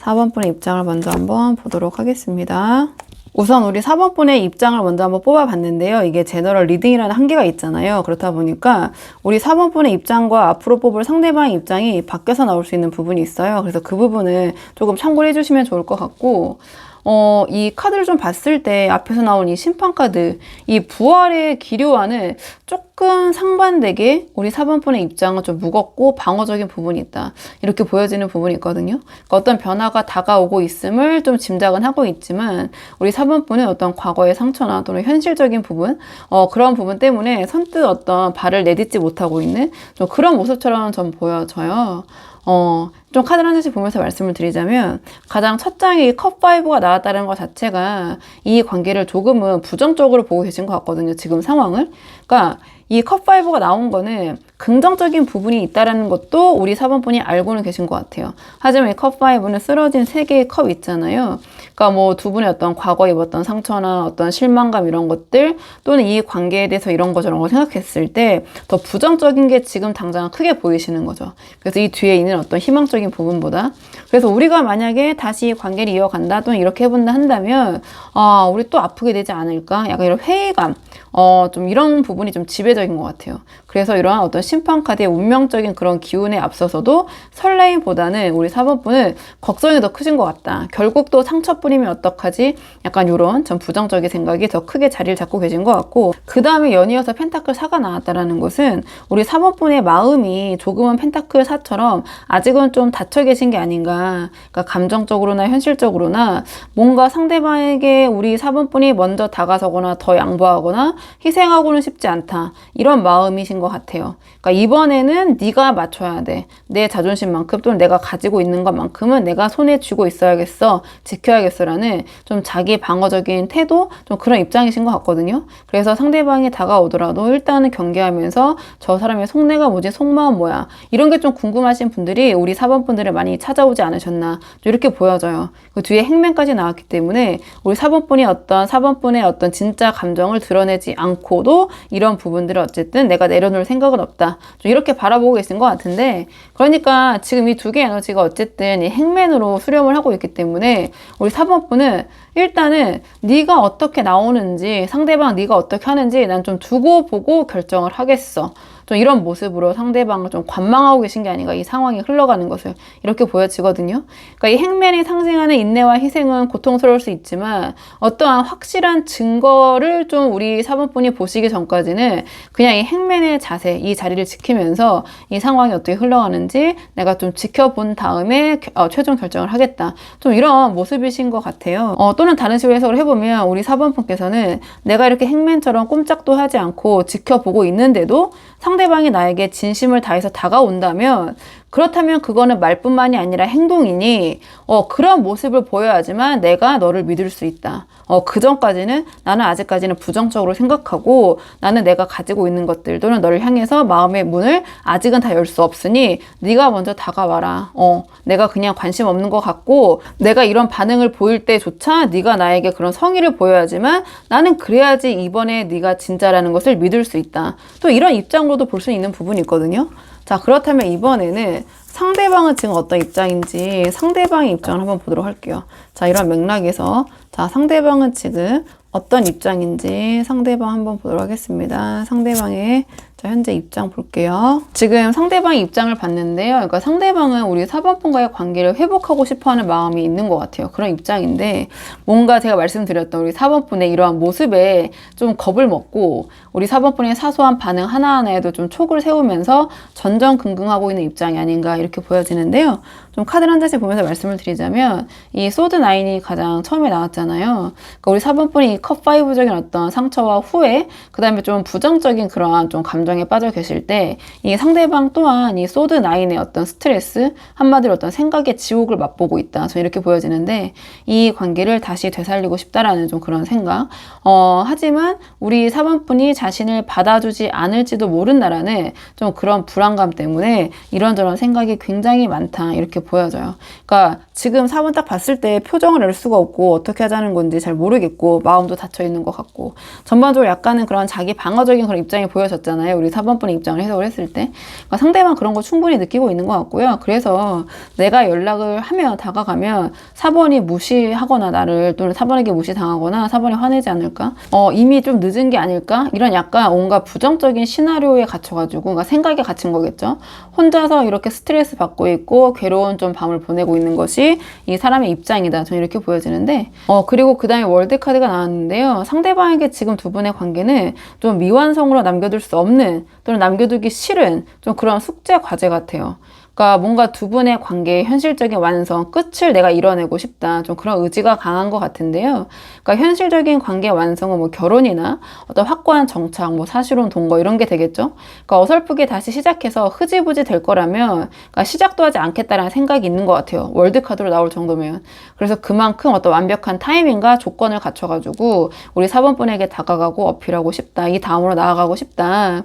4번 분의 입장을 먼저 한번 보도록 하겠습니다. 우선 우리 4번 분의 입장을 먼저 한번 뽑아봤는데요. 이게 제너럴 리딩이라는 한계가 있잖아요. 그렇다 보니까 우리 4번 분의 입장과 앞으로 뽑을 상대방의 입장이 바뀌어서 나올 수 있는 부분이 있어요. 그래서 그 부분을 조금 참고를 해주시면 좋을 것 같고, 이 카드를 좀 봤을 때 앞에서 나온 이 심판 카드, 이 부활의 기류와는 조금 상반되게 우리 4번 분의 입장은 좀 무겁고 방어적인 부분이 있다, 이렇게 보여지는 부분이 있거든요. 그러니까 어떤 변화가 다가오고 있음을 좀 짐작은 하고 있지만, 우리 4번 분은 어떤 과거의 상처나 또는 현실적인 부분, 그런 부분 때문에 선뜻 어떤 발을 내딛지 못하고 있는 좀 그런 모습처럼 좀 보여져요. 좀 카드를 한 장씩 보면서 말씀을 드리자면, 가장 첫 장이 컵5가 나왔다는 것 자체가 이 관계를 조금은 부정적으로 보고 계신 것 같거든요, 지금 상황을. 그러니까 이 컵5가 나온 거는 긍정적인 부분이 있다는 것도 우리 4번 분이 알고는 계신 것 같아요. 하지만 이 컵5는 쓰러진 세 개의 컵 있잖아요. 그러니까 뭐 두 분의 어떤 과거에 입었던 상처나 어떤 실망감, 이런 것들, 또는 이 관계에 대해서 이런 거 저런 거 생각했을 때 더 부정적인 게 지금 당장 크게 보이시는 거죠. 그래서 이 뒤에 있는 어떤 희망적인 부분보다, 그래서 우리가 만약에 다시 관계를 이어간다 또는 이렇게 해본다 한다면 우리 또 아프게 되지 않을까, 약간 이런 회의감, 좀 이런 부분이 좀 지배적인 것 같아요. 그래서 이러한 어떤 심판 카드의 운명적인 그런 기운에 앞서서도 설레임보다는 우리 4번 분은 걱정이 더 크신 것 같다. 결국 또 상처뿐이면 어떡하지? 약간 이런 좀 부정적인 생각이 더 크게 자리를 잡고 계신 것 같고, 그 다음에 연이어서 펜타클 4가 나왔다라는 것은 우리 4번 분의 마음이 조금은 펜타클 4처럼 아직은 좀 닫혀 계신 게 아닌가. 그러니까 감정적으로나 현실적으로나 뭔가 상대방에게 우리 4번 분이 먼저 다가서거나 더 양보하거나 희생하고는 싶지 않다, 이런 마음이신 것 같아요. 그러니까 이번에는 네가 맞춰야 돼. 내 자존심만큼 또는 내가 가지고 있는 것만큼은 내가 손에 쥐고 있어야겠어, 지켜야겠어라는 좀 자기 방어적인 태도, 좀 그런 입장이신 것 같거든요. 그래서 상대방이 다가오더라도 일단은 경계하면서 저 사람의 속내가 뭐지, 속마음 뭐야, 이런 게 좀 궁금하신 분들이 우리 4번 분들을 많이 찾아오지 않으셨나, 이렇게 보여져요. 그 뒤에 행맨까지 나왔기 때문에 우리 4번 분이 4번 분의 어떤 진짜 감정을 드러내지 않고도 이런 부분들을 어쨌든 내가 내려놓을 생각은 없다, 좀 이렇게 바라보고 계신 것 같은데, 그러니까 지금 이 두 개의 에너지가 어쨌든 이 행맨으로 수렴을 하고 있기 때문에 우리 4번 분은 일단은 네가 어떻게 나오는지, 상대방 네가 어떻게 하는지 난 좀 두고 보고 결정을 하겠어. 좀 이런 모습으로 상대방을 좀 관망하고 계신 게 아닌가, 이 상황이 흘러가는 것을 이렇게 보여지거든요. 그러니까 이 행맨이 상징하는 인내와 희생은 고통스러울 수 있지만 어떠한 확실한 증거를 좀 우리 사모분이 보시기 전까지는 그냥 이 행맨의 자세, 이 자리를 지키면서 이 상황이 어떻게 흘러가는지 내가 좀 지켜본 다음에 최종 결정을 하겠다. 좀 이런 모습이신 것 같아요. 또는 다른 식으로 해석을 해보면 우리 사모분께서는 내가 이렇게 행맨처럼 꼼짝도 하지 않고 지켜보고 있는데도 상대방이 나에게 진심을 다해서 다가온다면, 그렇다면 그거는 말뿐만이 아니라 행동이니 그런 모습을 보여야지만 내가 너를 믿을 수 있다. 그 전까지는 나는 아직까지는 부정적으로 생각하고 나는 내가 가지고 있는 것들 또는 너를 향해서 마음의 문을 아직은 다 열 수 없으니 네가 먼저 다가와라. 내가 그냥 관심 없는 것 같고 내가 이런 반응을 보일 때조차 네가 나에게 그런 성의를 보여야지만 나는 그래야지 이번에 네가 진짜라는 것을 믿을 수 있다. 또 이런 입장으로도 볼 수 있는 부분이 있거든요. 자, 그렇다면 이번에는 상대방은 지금 어떤 입장인지 상대방의 입장을 한번 보도록 할게요. 자, 이런 맥락에서 자, 상대방은 지금 어떤 입장인지 상대방 한번 보도록 하겠습니다. 상대방의 자, 현재 입장 볼게요. 지금 상대방의 입장을 봤는데요. 그러니까 상대방은 우리 사번분과의 관계를 회복하고 싶어하는 마음이 있는 것 같아요. 그런 입장인데 뭔가 제가 말씀드렸던 우리 사번분의 이러한 모습에 좀 겁을 먹고 우리 사번분의 사소한 반응 하나하나에도 좀 촉을 세우면서 전전긍긍하고 있는 입장이 아닌가 이렇게 보여지는데요. 좀 카드를 한 장씩 보면서 말씀을 드리자면 이 소드 9이 가장 처음에 나왔잖아요. 그러니까 우리 사번분이 이 컵 5적인 어떤 상처와 후회, 그 다음에 좀 부정적인 그러한 좀 감정에 빠져 계실 때 이 상대방 또한 이 소드 9의 어떤 스트레스, 한마디로 어떤 생각의 지옥을 맛보고 있다. 저 이렇게 보여지는데 이 관계를 다시 되살리고 싶다라는 좀 그런 생각. 하지만 우리 사번분이 자신을 받아주지 않을지도 모른다라는 좀 그런 불안감 때문에 이런저런 생각이 굉장히 많다. 이렇게 보여져요. 그러니까 지금 4번 딱 봤을 때 표정을 낼 수가 없고 어떻게 하자는 건지 잘 모르겠고 마음도 닫혀 있는 것 같고 전반적으로 약간은 그런 자기 방어적인 그런 입장이 보여졌잖아요. 우리 4번분의 입장을 해석을 했을 때. 그러니까 상대방 그런 걸 충분히 느끼고 있는 것 같고요. 그래서 내가 연락을 하면 다가가면 4번이 무시하거나 나를 또는 4번에게 무시당하거나 4번이 화내지 않을까? 이미 좀 늦은 게 아닐까? 이런 약간 온갖 부정적인 시나리오에 갇혀가지고 그러니까 생각에 갇힌 거겠죠. 혼자서 이렇게 스트레스 받고 있고 괴로운 좀 밤을 보내고 있는 것이 이 사람의 입장이다. 저는 이렇게 보여지는데 그리고 그 다음에 월드 카드가 나왔는데요. 상대방에게 지금 두 분의 관계는 좀 미완성으로 남겨둘 수 없는 또는 남겨두기 싫은 좀 그런 숙제 과제 같아요. 그러니까 뭔가 두 분의 관계의 현실적인 완성, 끝을 내가 이뤄내고 싶다. 좀 그런 의지가 강한 것 같은데요. 그러니까 현실적인 관계 완성은 뭐 결혼이나 어떤 확고한 정착, 뭐 사실혼 동거 이런 게 되겠죠. 그러니까 어설프게 다시 시작해서 흐지부지 될 거라면 그러니까 시작도 하지 않겠다라는 생각이 있는 것 같아요. 월드카드로 나올 정도면. 그래서 그만큼 어떤 완벽한 타이밍과 조건을 갖춰가지고 우리 4번분에게 다가가고 어필하고 싶다. 이 다음으로 나아가고 싶다.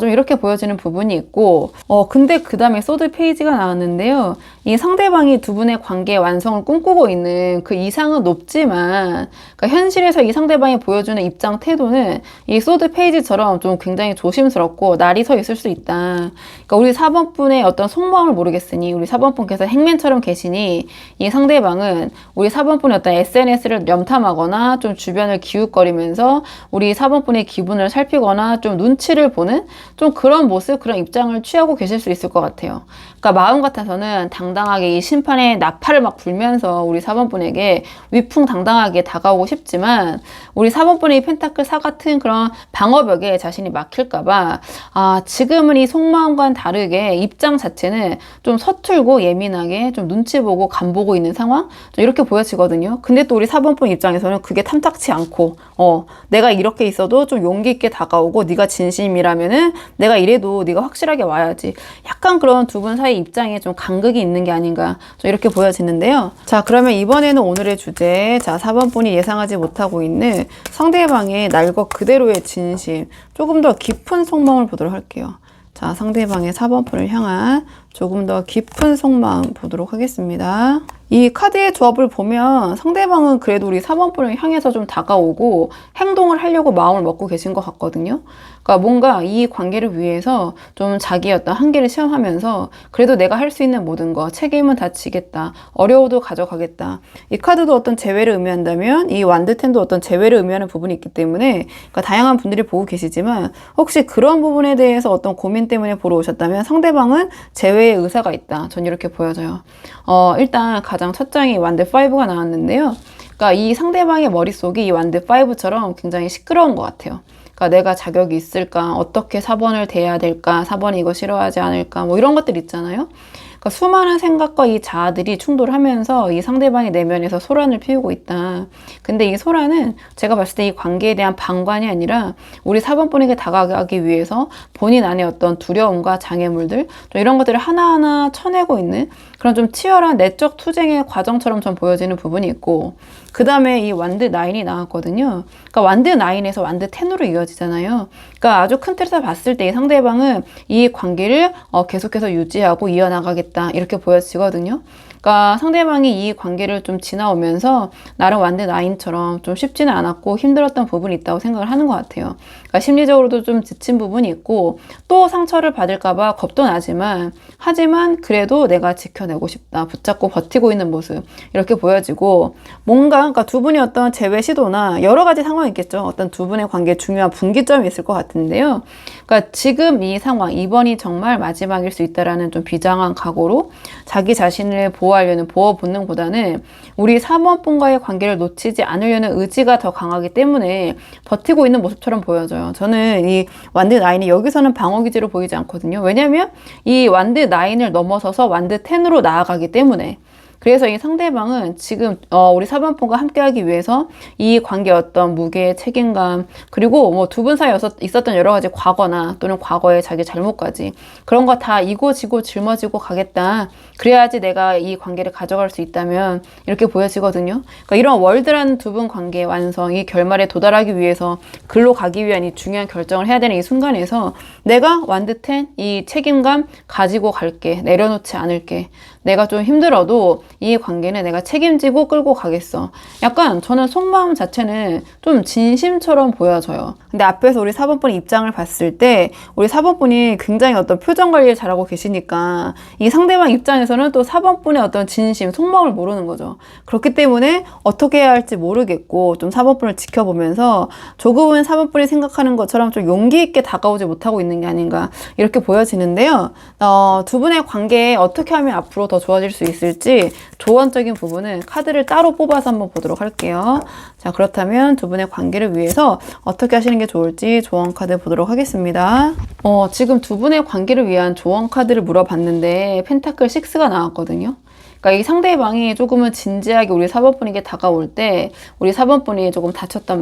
좀 이렇게 보여지는 부분이 있고 근데 그 다음에 소드 페이지가 나왔는데요. 이 상대방이 두 분의 관계의 완성을 꿈꾸고 있는 그 이상은 높지만 그러니까 현실에서 이 상대방이 보여주는 입장 태도는 이 소드 페이지처럼 좀 굉장히 조심스럽고 날이 서 있을 수 있다. 그러니까 우리 4번분의 어떤 속마음을 모르겠으니 우리 4번분께서 행맨처럼 계시니 이 상대방은 우리 4번분의 어떤 SNS를 염탐하거나 좀 주변을 기웃거리면서 우리 4번분의 기분을 살피거나 좀 눈치를 보는 좀 그런 모습, 그런 입장을 취하고 계실 수 있을 것 같아요. 그러니까 마음 같아서는 당당하게 이 심판의 나팔을 막 불면서 우리 4번분에게 위풍당당하게 다가오고 싶지만 우리 4번분의 펜타클 4 같은 그런 방어벽에 자신이 막힐까봐 지금은 이 속마음과는 다르게 입장 자체는 좀 서툴고 예민하게 좀 눈치 보고 간 보고 있는 상황? 좀 이렇게 보여지거든요. 근데 또 우리 4번분 입장에서는 그게 탐탁치 않고 내가 이렇게 있어도 좀 용기 있게 다가오고 네가 진심이라면은 내가 이래도 네가 확실하게 와야지. 약간 그런 두 분 사이 입장에 좀 간극이 있는 게 아닌가 좀 이렇게 보여지는데요. 자, 그러면 이번에는 오늘의 주제 4번분이 예상하지 못하고 있는 상대방의 날 것 그대로의 진심, 조금 더 깊은 속마음을 보도록 할게요. 자, 상대방의 4번분을 향한 조금 더 깊은 속마음 보도록 하겠습니다. 이 카드의 조합을 보면 상대방은 그래도 우리 4번분을 향해서 좀 다가오고 행동을 하려고 마음을 먹고 계신 것 같거든요. 그러니까 뭔가 이 관계를 위해서 좀 자기의 어떤 한계를 시험하면서 그래도 내가 할 수 있는 모든 거, 책임은 다 지겠다, 어려워도 가져가겠다. 이 카드도 어떤 재회를 의미한다면 이 완드텐도 어떤 재회를 의미하는 부분이 있기 때문에 그러니까 다양한 분들이 보고 계시지만 혹시 그런 부분에 대해서 어떤 고민 때문에 보러 오셨다면 상대방은 재회의 의사가 있다. 전 이렇게 보여져요. 일단 가장 첫 장이 완드 5가 나왔는데요. 그러니까 이 상대방의 머릿속이 이 완드 5처럼 굉장히 시끄러운 것 같아요. 그러니까 내가 자격이 있을까? 어떻게 4번을 대해야 될까? 4번이 이거 싫어하지 않을까? 뭐 이런 것들 있잖아요. 그러니까 수많은 생각과 이 자아들이 충돌하면서 이 상대방의 내면에서 소란을 피우고 있다. 근데 이 소란은 제가 봤을 때 이 관계에 대한 방관이 아니라 우리 4번분에게 다가가기 위해서 본인 안에 어떤 두려움과 장애물들 이런 것들을 하나하나 쳐내고 있는 그런 좀 치열한 내적 투쟁의 과정처럼 좀 보여지는 부분이 있고 그 다음에 이 완드 9이 나왔거든요. 그러니까 완드 9에서 완드 10으로 이어지잖아요. 그러니까 아주 큰 틀에서 봤을 때 이 상대방은 이 관계를 계속해서 유지하고 이어나가겠다 이렇게 보여지거든요. 그러니까 상대방이 이 관계를 좀 지나오면서 나름 완드 9처럼 좀 쉽지는 않았고 힘들었던 부분이 있다고 생각을 하는 것 같아요. 그러니까 심리적으로도 좀 지친 부분이 있고 또 상처를 받을까봐 겁도 나지만 하지만 그래도 내가 지켜내고 싶다. 붙잡고 버티고 있는 모습 이렇게 보여지고 뭔가 그러니까 두 분이 어떤 재회 시도나 여러 가지 상황이 있겠죠. 어떤 두 분의 관계에 중요한 분기점이 있을 것 같은데요. 그러니까 지금 이 상황, 이번이 정말 마지막일 수 있다라는 좀 비장한 각오로 자기 자신을 보호하려는 보호 본능보다는 우리 3번분과의 관계를 놓치지 않으려는 의지가 더 강하기 때문에 버티고 있는 모습처럼 보여져요. 저는 이 완드 9이 여기서는 방어 기제로 보이지 않거든요. 왜냐하면 이 완드 9을 넘어서서 완드 10으로 나아가기 때문에 그래서 이 상대방은 지금 우리 4번분과 함께하기 위해서 이 관계의 어떤 무게, 책임감 그리고 뭐 두 분 사이에 있었던 여러 가지 과거나 또는 과거의 자기 잘못까지 그런 거 다 이고지고 짊어지고 가겠다. 그래야지 내가 이 관계를 가져갈 수 있다면 이렇게 보여지거든요. 그러니까 이런 월드라는 두 분 관계의 완성, 이 결말에 도달하기 위해서 글로 가기 위한 이 중요한 결정을 해야 되는 이 순간에서 내가 완드 10, 이 책임감 가지고 갈게. 내려놓지 않을게. 내가 좀 힘들어도 이 관계는 내가 책임지고 끌고 가겠어. 약간 저는 속마음 자체는 좀 진심처럼 보여져요. 근데 앞에서 우리 4번분의 입장을 봤을 때 우리 4번분이 굉장히 어떤 표정 관리를 잘하고 계시니까 이 상대방 입장에서는 또 4번분의 어떤 진심, 속마음을 모르는 거죠. 그렇기 때문에 어떻게 해야 할지 모르겠고 좀 4번분을 지켜보면서 조금은 4번분이 생각하는 것처럼 좀 용기 있게 다가오지 못하고 있는 게 아닌가 이렇게 보여지는데요. 두 분의 관계에 어떻게 하면 앞으로 더 좋아질 수 있을지 조언적인 부분은 카드를 따로 뽑아서 한번 보도록 할게요. 자, 그렇다면 두 분의 관계를 위해서 어떻게 하시는 게 좋을지 조언 카드 보도록 하겠습니다. 지금 두 분의 관계를 위한 조언 카드를 물어봤는데 펜타클 6가 나왔거든요. 그러니까 이 상대방이 조금은 진지하게 우리 4번분에게 다가올 때 우리 4번분이 조금 다쳤던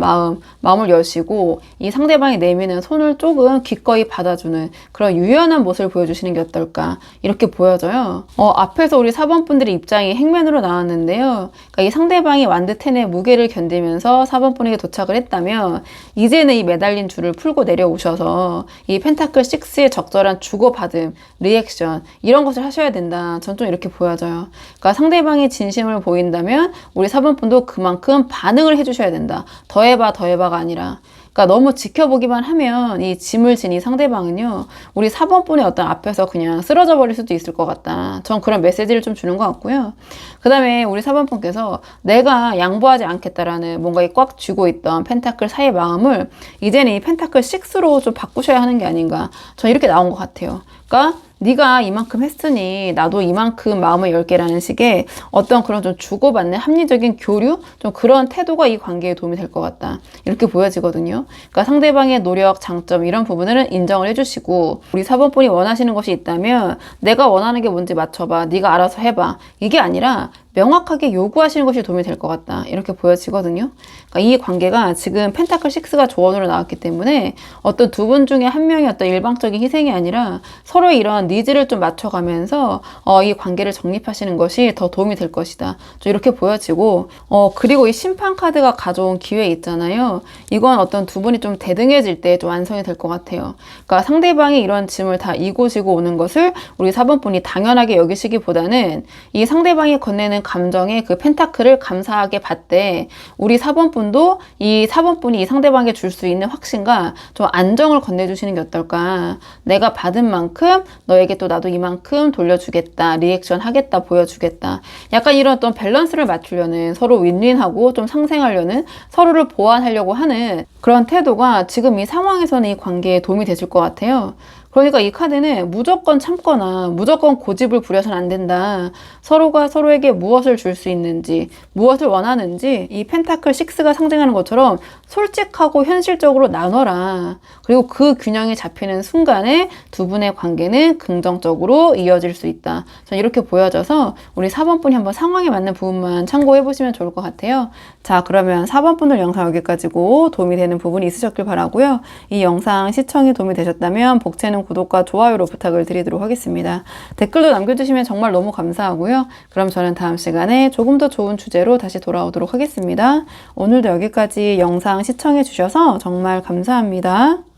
마음을 여시고 이 상대방이 내미는 손을 조금 기꺼이 받아주는 그런 유연한 모습을 보여주시는 게 어떨까 이렇게 보여져요. 앞에서 우리 4번분들의 입장이 행맨으로 나왔는데요. 그러니까 이 상대방이 완드 10의 무게를 견디면서 4번분에게 도착을 했다면 이제는 이 매달린 줄을 풀고 내려오셔서 이 펜타클 6의 적절한 주고받음, 리액션 이런 것을 하셔야 된다. 전 좀 이렇게 보여져요. 그러니까 상대방이 진심을 보인다면 우리 4번분도 그만큼 반응을 해주셔야 된다. 더해봐가 아니라 그러니까 너무 지켜보기만 하면 이 짐을 진 이 상대방은요 우리 4번분의 어떤 앞에서 그냥 쓰러져 버릴 수도 있을 것 같다. 전 그런 메시지를 좀 주는 것 같고요. 그 다음에 우리 4번분께서 내가 양보하지 않겠다라는 뭔가 꽉 쥐고 있던 펜타클 4의 마음을 이제는 이 펜타클 6로 좀 바꾸셔야 하는 게 아닌가. 전 이렇게 나온 것 같아요. 그러니까 네가 이만큼 했으니 나도 이만큼 마음을 열게라는 식의 어떤 그런 좀 주고받는 합리적인 교류? 좀 그런 태도가 이 관계에 도움이 될 것 같다. 이렇게 보여지거든요. 그러니까 상대방의 노력, 장점 이런 부분을 인정을 해주시고 우리 4번분이 원하시는 것이 있다면 내가 원하는 게 뭔지 맞춰봐. 네가 알아서 해봐. 이게 아니라 명확하게 요구하시는 것이 도움이 될 것 같다. 이렇게 보여지거든요. 그러니까 이 관계가 지금 펜타클 6가 조언으로 나왔기 때문에 어떤 두 분 중에 한 명이 어떤 일방적인 희생이 아니라 서로의 이런 니즈를 좀 맞춰가면서 이 관계를 정립하시는 것이 더 도움이 될 것이다. 좀 이렇게 보여지고 그리고 이 심판 카드가 가져온 기회 있잖아요. 이건 어떤 두 분이 좀 대등해질 때 좀 완성이 될 것 같아요. 그러니까 상대방이 이런 짐을 다 이고지고 오는 것을 우리 4번분이 당연하게 여기시기보다는 이 상대방이 건네는 감정의 그 펜타클을 감사하게 받되 우리 4번 분도 이 4번 분이 이 상대방에게 줄 수 있는 확신과 좀 안정을 건네주시는 게 어떨까. 내가 받은 만큼 너에게 또 나도 이만큼 돌려주겠다. 리액션 하겠다. 보여주겠다. 약간 이런 어떤 밸런스를 맞추려는, 서로 윈윈하고 좀 상생하려는, 서로를 보완하려고 하는 그런 태도가 지금 이 상황에서는 이 관계에 도움이 되실 것 같아요. 그러니까 이 카드는 무조건 참거나 무조건 고집을 부려서는 안 된다. 서로가 서로에게 무엇을 줄 수 있는지, 무엇을 원하는지 이 펜타클 6가 상징하는 것처럼 솔직하고 현실적으로 나눠라. 그리고 그 균형이 잡히는 순간에 두 분의 관계는 긍정적으로 이어질 수 있다. 저는 이렇게 보여져서 우리 4번 분이 한번 상황에 맞는 부분만 참고해 보시면 좋을 것 같아요. 자, 그러면 4번 분들 영상 여기까지고 도움이 되는 부분이 있으셨길 바라고요. 이 영상 시청이 도움이 되셨다면 복채는 구독과 좋아요로 부탁을 드리도록 하겠습니다. 댓글도 남겨주시면 정말 너무 감사하고요. 그럼 저는 다음 시간에 조금 더 좋은 주제로 다시 돌아오도록 하겠습니다. 오늘도 여기까지 영상 시청해 주셔서 정말 감사합니다.